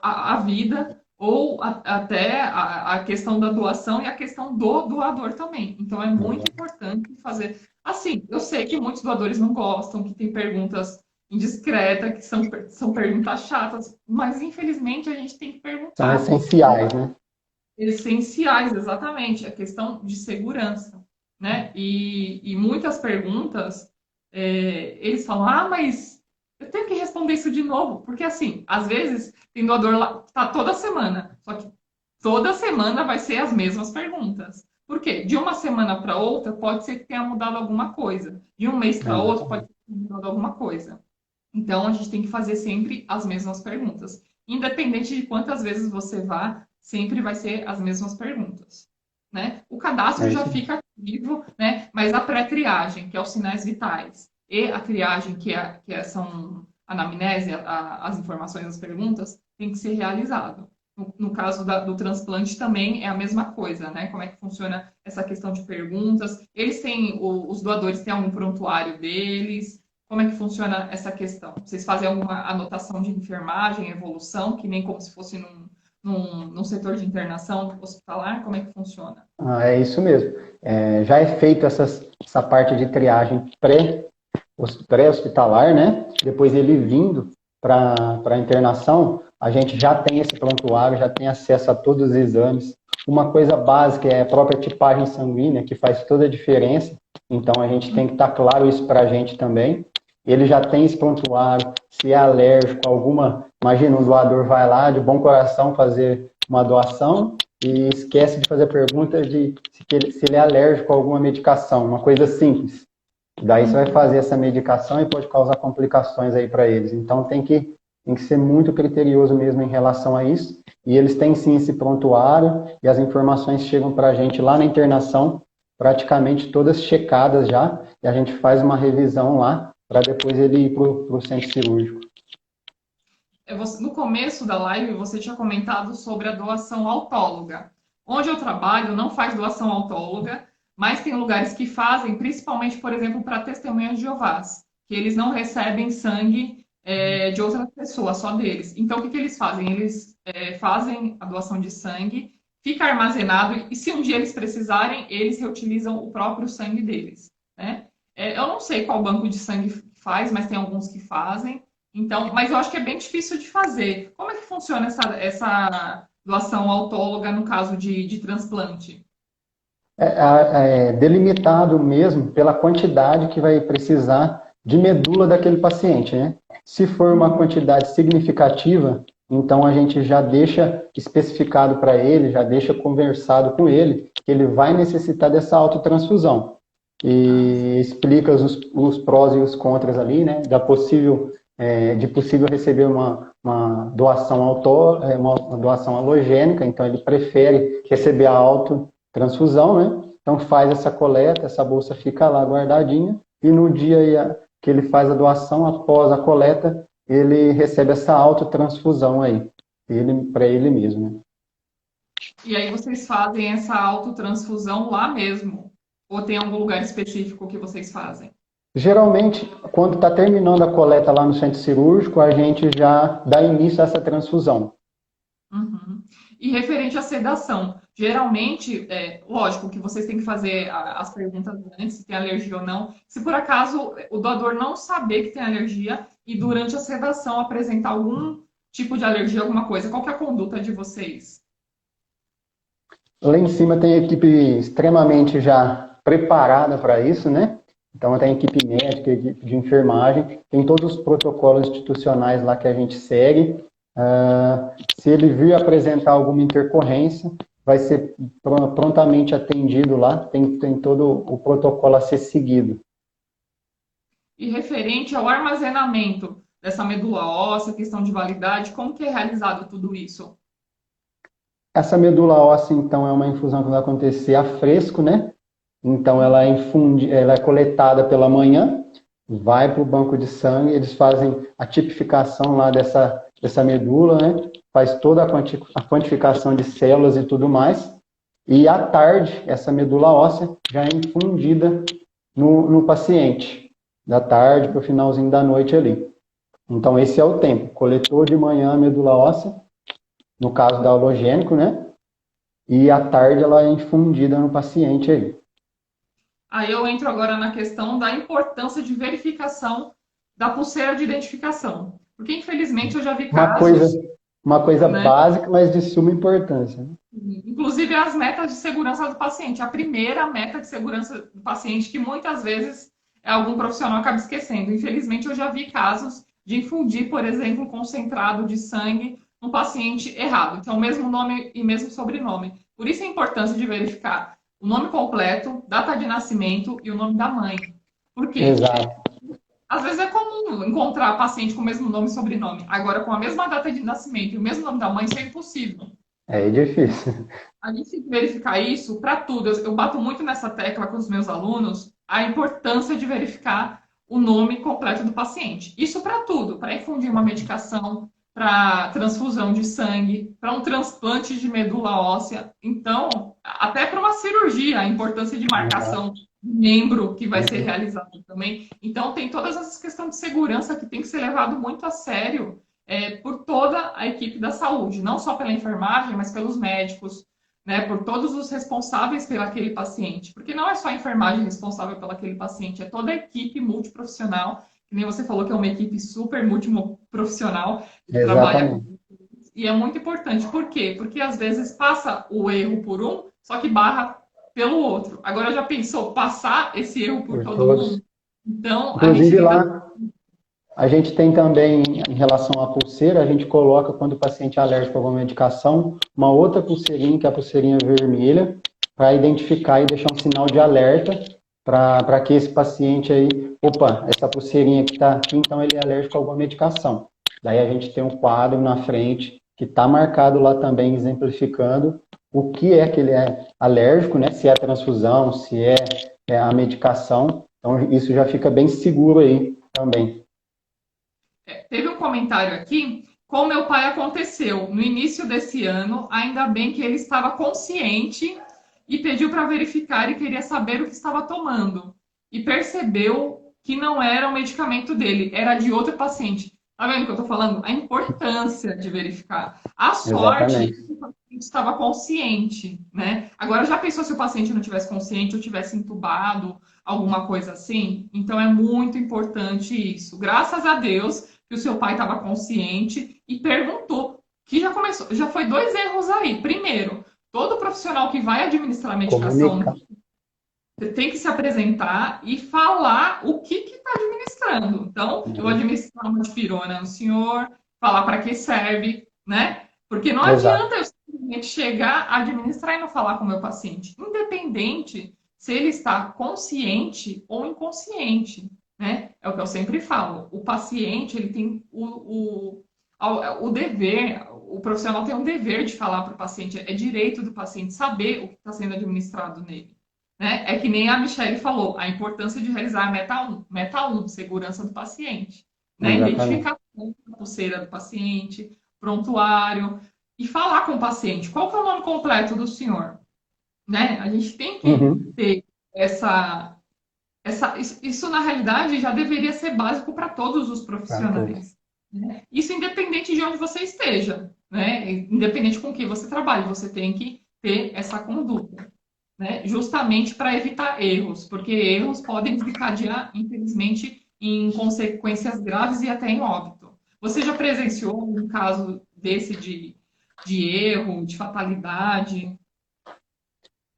a vida ou até a questão da doação e a questão do doador também. Então, é muito importante fazer. Assim, eu sei que muitos doadores não gostam, que tem perguntas indiscretas, que são perguntas chatas, mas infelizmente a gente tem que São perguntar. essenciais, né? Essenciais, exatamente, a questão de segurança, né? E muitas perguntas, eles falam, mas eu tenho que responder isso de novo, porque assim, às vezes tem doador lá, tá toda semana, só que toda semana vai ser as mesmas perguntas. Por quê? De uma semana para outra, pode ser que tenha mudado alguma coisa. De um mês para outro, pode Exatamente. ser que tenha mudado alguma coisa. Então, a gente tem que fazer sempre as mesmas perguntas. Independente de quantas vezes você vá, sempre vai ser as mesmas perguntas. Né? O cadastro É já isso. fica ativo, né? Mas a pré-triagem, que é os sinais vitais, e a triagem, são a anamnese, as informações das perguntas, tem que ser realizado. No caso do transplante também é a mesma coisa, né? Como é que funciona essa questão de perguntas? Eles têm, os doadores têm algum prontuário deles? Como é que funciona essa questão? Vocês fazem alguma anotação de enfermagem, evolução, que nem como se fosse num setor de internação hospitalar? Como é que funciona? É isso mesmo. Já é feito essa parte de triagem pré-hospitalar, né? Depois ele vindo para a internação, a gente já tem esse prontuário, já tem acesso a todos os exames. Uma coisa básica é a própria tipagem sanguínea, que faz toda a diferença. Então, a gente tem que estar claro isso para a gente também. ele já tem esse prontuário, se é alérgico a alguma, imagina, um doador vai lá de bom coração fazer uma doação e esquece de fazer a pergunta de se ele é alérgico a alguma medicação, uma coisa simples. Daí você vai fazer essa medicação e pode causar complicações aí para eles. Então tem que ser muito criterioso mesmo em relação a isso. E eles têm sim esse prontuário e as informações chegam para a gente lá na internação, praticamente todas checadas já, e a gente faz uma revisão lá para depois ele ir para o centro cirúrgico. No começo da live, você tinha comentado sobre a doação autóloga. Onde eu trabalho não faz doação autóloga, mas tem lugares que fazem, principalmente, por exemplo, para testemunhas de Jeovás, que eles não recebem sangue de outras pessoas, só deles. Então, o que eles fazem? Eles fazem a doação de sangue, fica armazenado, e se um dia eles precisarem, eles reutilizam o próprio sangue deles, né? Eu não sei qual banco de sangue faz, mas tem alguns que fazem. Então, mas eu acho que é bem difícil de fazer. Como é que funciona essa doação autóloga no caso de transplante? É delimitado mesmo pela quantidade que vai precisar de medula daquele paciente, né? Se for uma quantidade significativa, então a gente já deixa especificado para ele, já deixa conversado com ele, que ele vai necessitar dessa autotransfusão. E explica os prós e os contras ali, né? De possível receber uma doação uma doação halogênica, então ele prefere receber a autotransfusão, né? Então faz essa coleta, essa bolsa fica lá guardadinha, e no dia que ele faz a doação, após a coleta, ele recebe essa autotransfusão aí, para ele mesmo, né? E aí vocês fazem essa autotransfusão lá mesmo? Ou tem algum lugar específico que vocês fazem? Geralmente, quando está terminando a coleta lá no centro cirúrgico, a gente já dá início a essa transfusão. Uhum. E referente à sedação, geralmente, lógico que vocês têm que fazer as perguntas antes, se tem alergia ou não. Se por acaso o doador não saber que tem alergia e durante a sedação apresentar algum tipo de alergia, alguma coisa, qual que é a conduta de vocês? Lá em cima tem equipe extremamente já preparada para isso, né? Então tem equipe médica, equipe de enfermagem, tem todos os protocolos institucionais lá que a gente segue. Se ele vir apresentar alguma intercorrência, vai ser prontamente atendido lá, tem todo o protocolo a ser seguido. E referente ao armazenamento dessa medula óssea, questão de validade, como que é realizado tudo isso? Essa medula óssea, então, é uma infusão que vai acontecer a fresco, né? Então, ela é coletada pela manhã, vai para o banco de sangue, eles fazem a tipificação lá dessa medula, né? Faz toda a quantificação de células e tudo mais. E à tarde, essa medula óssea já é infundida no paciente, da tarde para o finalzinho da noite ali. Então, esse é o tempo. Coletou de manhã a medula óssea, no caso da halogênico, né? E à tarde ela é infundida no paciente aí. Aí eu entro agora na questão da importância de verificação da pulseira de identificação. Porque, infelizmente, eu já vi casos, Uma coisa né? básica, mas de suma importância, né? Inclusive as metas de segurança do paciente. A primeira meta de segurança do paciente, que muitas vezes algum profissional acaba esquecendo. Infelizmente, eu já vi casos de infundir, por exemplo, concentrado de sangue no paciente errado, que é o mesmo nome e mesmo sobrenome. Por isso a importância de verificar o nome completo, data de nascimento e o nome da mãe. Por quê? Exato. Às vezes é comum encontrar paciente com o mesmo nome e sobrenome. Agora, com a mesma data de nascimento e o mesmo nome da mãe, isso é impossível. É difícil. A gente tem que verificar isso para tudo. Eu bato muito nessa tecla com os meus alunos, a importância de verificar o nome completo do paciente. Isso para tudo, para infundir uma medicação, para transfusão de sangue, para um transplante de medula óssea. Então, até para uma cirurgia, a importância de marcação de membro que vai ser realizado também. Então, tem todas essas questões de segurança que tem que ser levado muito a sério por toda a equipe da saúde, não só pela enfermagem, mas pelos médicos, né, por todos os responsáveis pelaquele paciente. Porque não é só a enfermagem responsável pelaquele paciente, é toda a equipe multiprofissional, que nem você falou que é uma equipe super multiprofissional que trabalha. E é muito importante. Por quê? Porque às vezes passa o erro por um, só que barra pelo outro. Agora já pensou passar esse erro por todo mundo? Então, inclusive, A gente tem também, em relação à pulseira, a gente coloca, quando o paciente é alérgico a alguma medicação, uma outra pulseirinha, que é a pulseirinha vermelha, para identificar e deixar um sinal de alerta para que esse paciente aí, opa, essa pulseirinha que está aqui, então ele é alérgico a alguma medicação. Daí a gente tem um quadro na frente que está marcado lá também, exemplificando o que é que ele é alérgico, né? Se é a transfusão, se é a medicação. Então isso já fica bem seguro aí também. Teve um comentário aqui, com meu pai aconteceu no início desse ano, ainda bem que ele estava consciente e pediu para verificar e queria saber o que estava tomando. E percebeu que não era o medicamento dele, era de outro paciente. Tá vendo o que eu tô falando? A importância de verificar. A sorte Exatamente. é que o paciente estava consciente, né? Agora, já pensou se o paciente não tivesse consciente ou tivesse entubado, alguma coisa assim? Então, é muito importante isso. Graças a Deus que o seu pai estava consciente e perguntou, que já começou, já foi dois erros aí. Primeiro, todo profissional que vai administrar a medicação Comunicar. tem que se apresentar e falar o que está administrando. Então, eu vou administrar uma dipirona no senhor, falar para que serve, né? Porque não Exato. adianta eu simplesmente chegar, administrar e não falar com o meu paciente, independente se ele está consciente ou inconsciente, né? É o que eu sempre falo. O paciente, ele tem o dever, o profissional tem um dever de falar para o paciente, é direito do paciente saber o que está sendo administrado nele. Né? É que nem a Michelle falou, a importância de realizar a meta 1, segurança do paciente. Né? Exatamente. Identificação da pulseira do paciente, prontuário, e falar com o paciente. Qual que é o nome completo do senhor? Né? A gente tem que Uhum. ter isso na realidade já deveria ser básico para todos os Para todos. profissionais. Né? Isso independente de onde você esteja, né? Independente com que você trabalhe, você tem que ter essa conduta, né? Justamente para evitar erros, porque erros podem desencadear, infelizmente, em consequências graves e até em óbito. Você já presenciou um caso desse de erro, de fatalidade?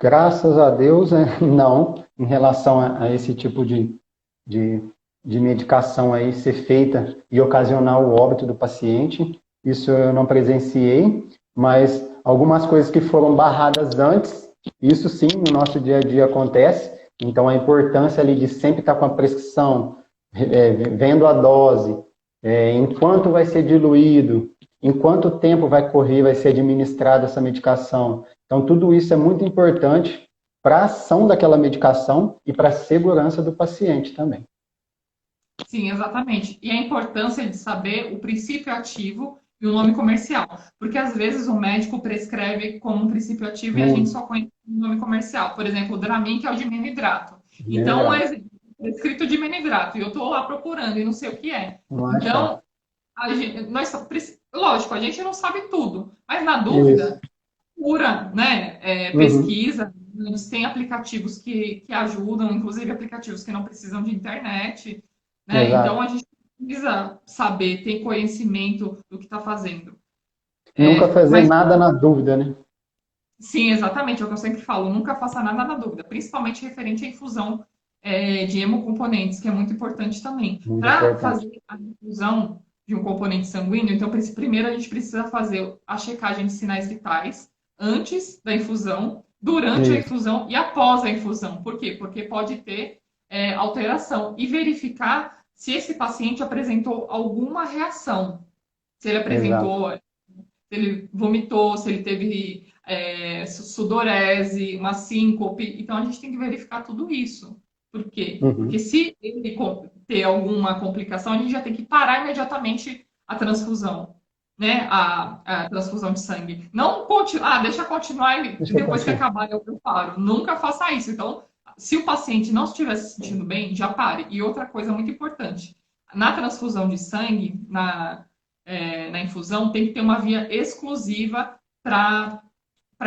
Graças a Deus, não, em relação a esse tipo de, de medicação aí ser feita e ocasionar o óbito do paciente. Isso eu não presenciei, mas algumas coisas que foram barradas antes, isso sim, no nosso dia a dia acontece. Então, a importância ali de sempre estar com a prescrição, vendo a dose, em quanto vai ser diluído, em quanto tempo vai correr, vai ser administrada essa medicação. Então, tudo isso é muito importante para a ação daquela medicação e para a segurança do paciente também. Sim, exatamente. E a importância de saber o princípio ativo e o nome comercial. Porque às vezes o médico prescreve como um princípio ativo e a gente Muito. só conhece o nome comercial. Por exemplo, o Dramin, que é o dimenidrato. Então, um Mineral. exemplo, prescrito dimenidrato, e eu estou lá procurando e não sei o que é. Não achar. Então, lógico, a gente não sabe tudo, mas na Isso. dúvida, procura, né? Uhum. Pesquisa. Tem aplicativos que ajudam, inclusive aplicativos que não precisam de internet, né? Então a Exato. gente precisa saber, ter conhecimento do que está fazendo. Nunca fazer Mas nada na dúvida, né? sim, exatamente, é o que eu sempre falo, nunca faça nada na dúvida, principalmente referente à infusão de hemocomponentes, que é muito importante também. Muito Para importante. fazer a infusão de um componente sanguíneo, então, primeiro a gente precisa fazer a checagem de sinais vitais antes da infusão, durante a Isso. infusão e após a infusão. Por quê? Porque pode ter alteração. E verificar se esse paciente apresentou alguma reação. Se ele Exato. apresentou, se ele vomitou, se ele teve sudorese, uma síncope. Então, a gente tem que verificar tudo isso. Por quê? Porque Uhum. se ele ter alguma complicação, a gente já tem que parar imediatamente a transfusão, né? A transfusão de sangue. Não deixa continuar e Deixa eu depois que continuar. acabar eu paro. Nunca faça isso. Então, se o paciente não estiver se sentindo bem, já pare. E outra coisa muito importante, na transfusão de sangue, na infusão, tem que ter uma via exclusiva para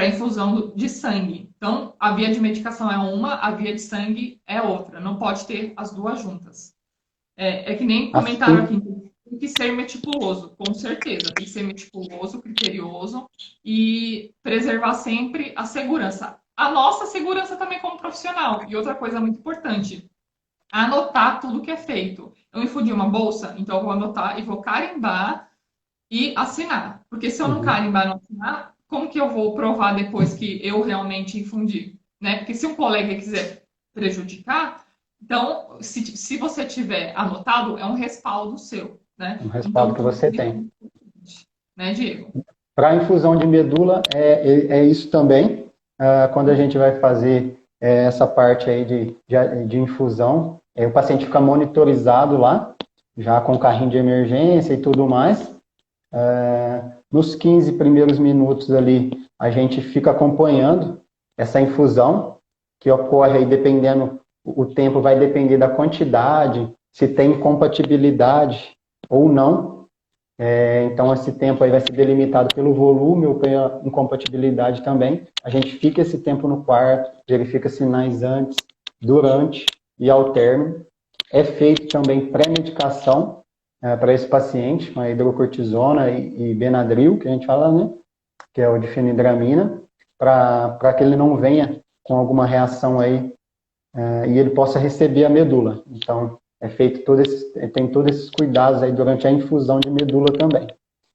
infusão de sangue. Então, a via de medicação é uma, a via de sangue é outra. Não pode ter as duas juntas. É que nem comentaram aqui, Assim, tem que ser meticuloso, com certeza. Tem que ser meticuloso, criterioso e preservar sempre a segurança. A nossa segurança também como profissional. E outra coisa muito importante, anotar tudo que é feito. eu infundei uma bolsa, então eu vou anotar e vou carimbar e assinar. Porque se eu não Uhum. carimbar e não assinar, como que eu vou provar depois que eu realmente infundi? Né? Porque se um colega quiser prejudicar, então, se você tiver anotado, é um respaldo seu, né? Um respaldo Então, que tudo você isso é tem. importante, né, Diego? Para a infusão de medula, é isso também. Quando a gente vai fazer essa parte aí de infusão, o paciente fica monitorizado lá, já com carrinho de emergência e tudo mais. Nos 15 primeiros minutos ali, a gente fica acompanhando essa infusão, que ocorre aí dependendo, o tempo vai depender da quantidade, se tem compatibilidade ou não. Então, esse tempo aí vai ser delimitado pelo volume ou pela incompatibilidade também. A gente fica esse tempo no quarto, verifica sinais antes, durante e ao término. É feito também pré-medicação para esse paciente, com a hidrocortisona e Benadryl, que a gente fala, né? Que é o difenidramina, para que ele não venha com alguma reação aí e ele possa receber a medula. Então, tem todos esses cuidados aí durante a infusão de medula também.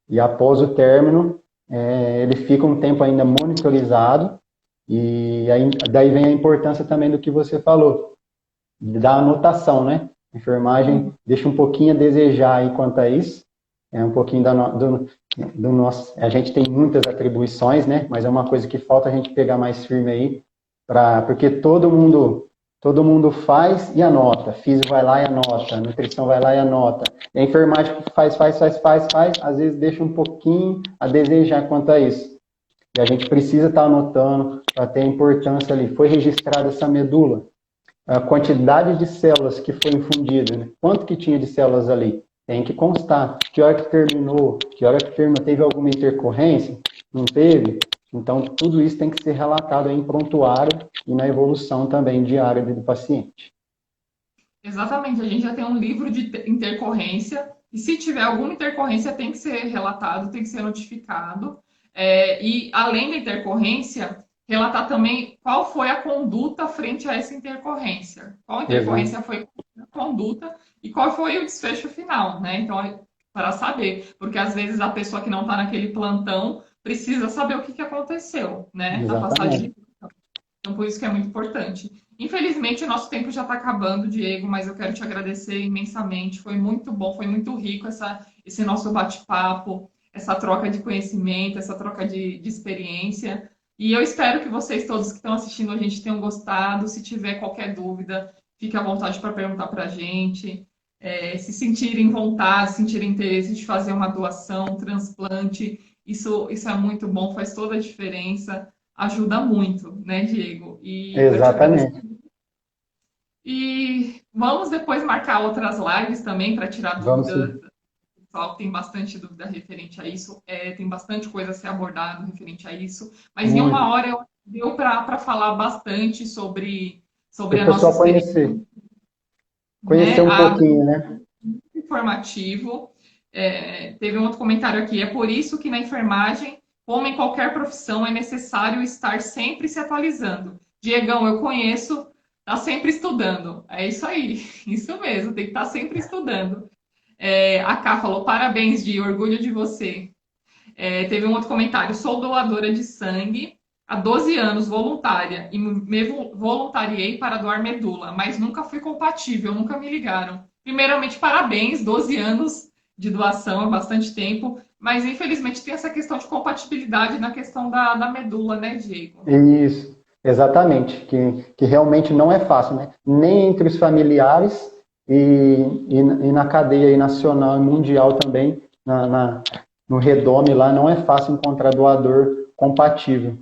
E após o término, ele fica um tempo ainda monitorizado, e aí, daí vem a importância também do que você falou, da anotação, né? A enfermagem deixa um pouquinho a desejar aí quanto a isso, um pouquinho do nosso... A gente tem muitas atribuições, né? Mas é uma coisa que falta a gente pegar mais firme aí, porque todo mundo faz e anota. Físico vai lá e anota, nutrição vai lá e anota. E a enfermagem faz, às vezes deixa um pouquinho a desejar quanto a isso. E a gente precisa estar anotando para ter a importância ali. Foi registrada essa medula, a quantidade de células que foi infundida, né? Quanto que tinha de células ali? Tem que constar. Que hora que terminou? Teve alguma intercorrência? Não teve? Então, tudo isso tem que ser relatado em prontuário e na evolução também diária do paciente. Exatamente, a gente já tem um livro de intercorrência, e se tiver alguma intercorrência, tem que ser relatado, tem que ser notificado. E além da intercorrência, relatar também qual foi a conduta frente a essa intercorrência. Qual Exato. intercorrência foi a conduta e qual foi o desfecho final, né? Então, para saber, porque às vezes a pessoa que não está naquele plantão precisa saber o que aconteceu, né? Na passagem Exatamente. de... Então, por isso que é muito importante. Infelizmente, o nosso tempo já está acabando, Diego, mas eu quero te agradecer imensamente. Foi muito bom, foi muito rico esse nosso bate-papo, essa troca de conhecimento, essa troca de experiência. E eu espero que vocês todos que estão assistindo a gente tenham gostado. Se tiver qualquer dúvida, fique à vontade para perguntar para a gente. Se sentirem vontade, sentirem interesse de fazer uma doação, um transplante, isso é muito bom, faz toda a diferença, ajuda muito, né, Diego? E eu quero te agradecer. Exatamente. E vamos depois marcar outras lives também para tirar Vamos dúvida. sim. O pessoal tem bastante dúvida referente a isso, tem bastante coisa a ser abordado referente a isso. Mas em uma Muito. hora deu para falar bastante E sobre o a nossa pessoal experiência, conhecer né? um pouquinho, né? Informativo. Teve um outro comentário aqui. É por isso que na enfermagem, como em qualquer profissão, é necessário estar sempre se atualizando. Diegão, eu conheço, tá sempre estudando. É isso aí, isso mesmo, tem que estar sempre estudando. A Ká falou, parabéns, Di, orgulho de você. Teve um outro comentário, sou doadora de sangue há 12 anos, voluntária, e me voluntariei para doar medula, mas nunca fui compatível, nunca me ligaram. Primeiramente, parabéns, 12 anos de doação, é bastante tempo, mas infelizmente tem essa questão de compatibilidade na questão da medula, né, Diego? Isso, exatamente, que realmente não é fácil, né? Nem entre os familiares e na cadeia aí nacional e mundial também, no redome lá, não é fácil encontrar doador compatível.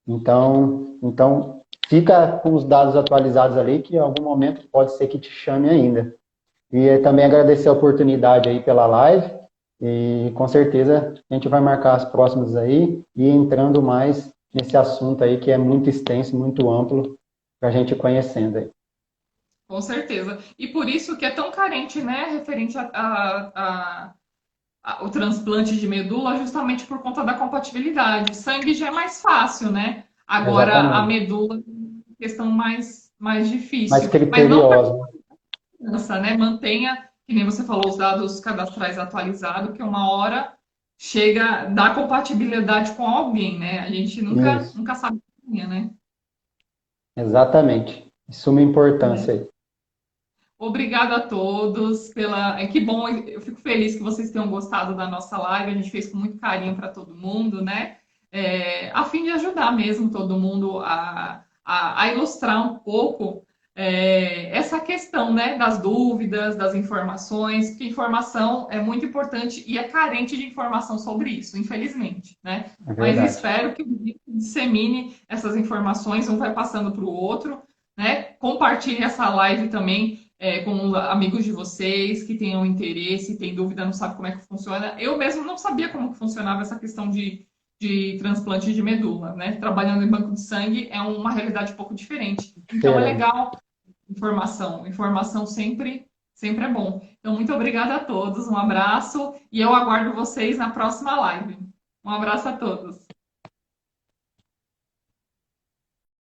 Então, fica com os dados atualizados ali, que em algum momento pode ser que te chame ainda. E também agradecer a oportunidade aí pela live, e com certeza a gente vai marcar as próximas aí e entrando mais nesse assunto aí que é muito extenso, muito amplo, para a gente ir conhecendo aí. Com certeza. E por isso que é tão carente, né, referente o transplante de medula, justamente por conta da compatibilidade. Sangue já é mais fácil, né? Agora a Exatamente. medula é uma questão mais Mais difícil. Mas não para criteriosa. criança, né? Mantenha que nem você falou, os dados cadastrais atualizados, que uma hora chega, dá compatibilidade com alguém, né? A gente Isso, nunca sabe quem é, né? exatamente. De suma Né? importância aí. Obrigada a todos pela. Que bom, eu fico feliz que vocês tenham gostado da nossa live. A gente fez com muito carinho para todo mundo, né? A fim de ajudar mesmo todo mundo a ilustrar um pouco essa questão, né, das dúvidas, das informações, porque informação é muito importante e é carente de informação sobre isso, infelizmente, né? É Mas verdade. espero que o Vitor dissemine essas informações, um vai passando para o outro, né? Compartilhe essa live também com amigos de vocês que tenham interesse, tem dúvida, não sabe como é que funciona. Eu mesmo não sabia como que funcionava essa questão de transplante de medula, né? Trabalhando em banco de sangue é uma realidade um pouco diferente. Então é Diferente. legal informação. Informação sempre é bom. Então, muito obrigada a todos, um abraço e eu aguardo vocês na próxima live. Um abraço a todos.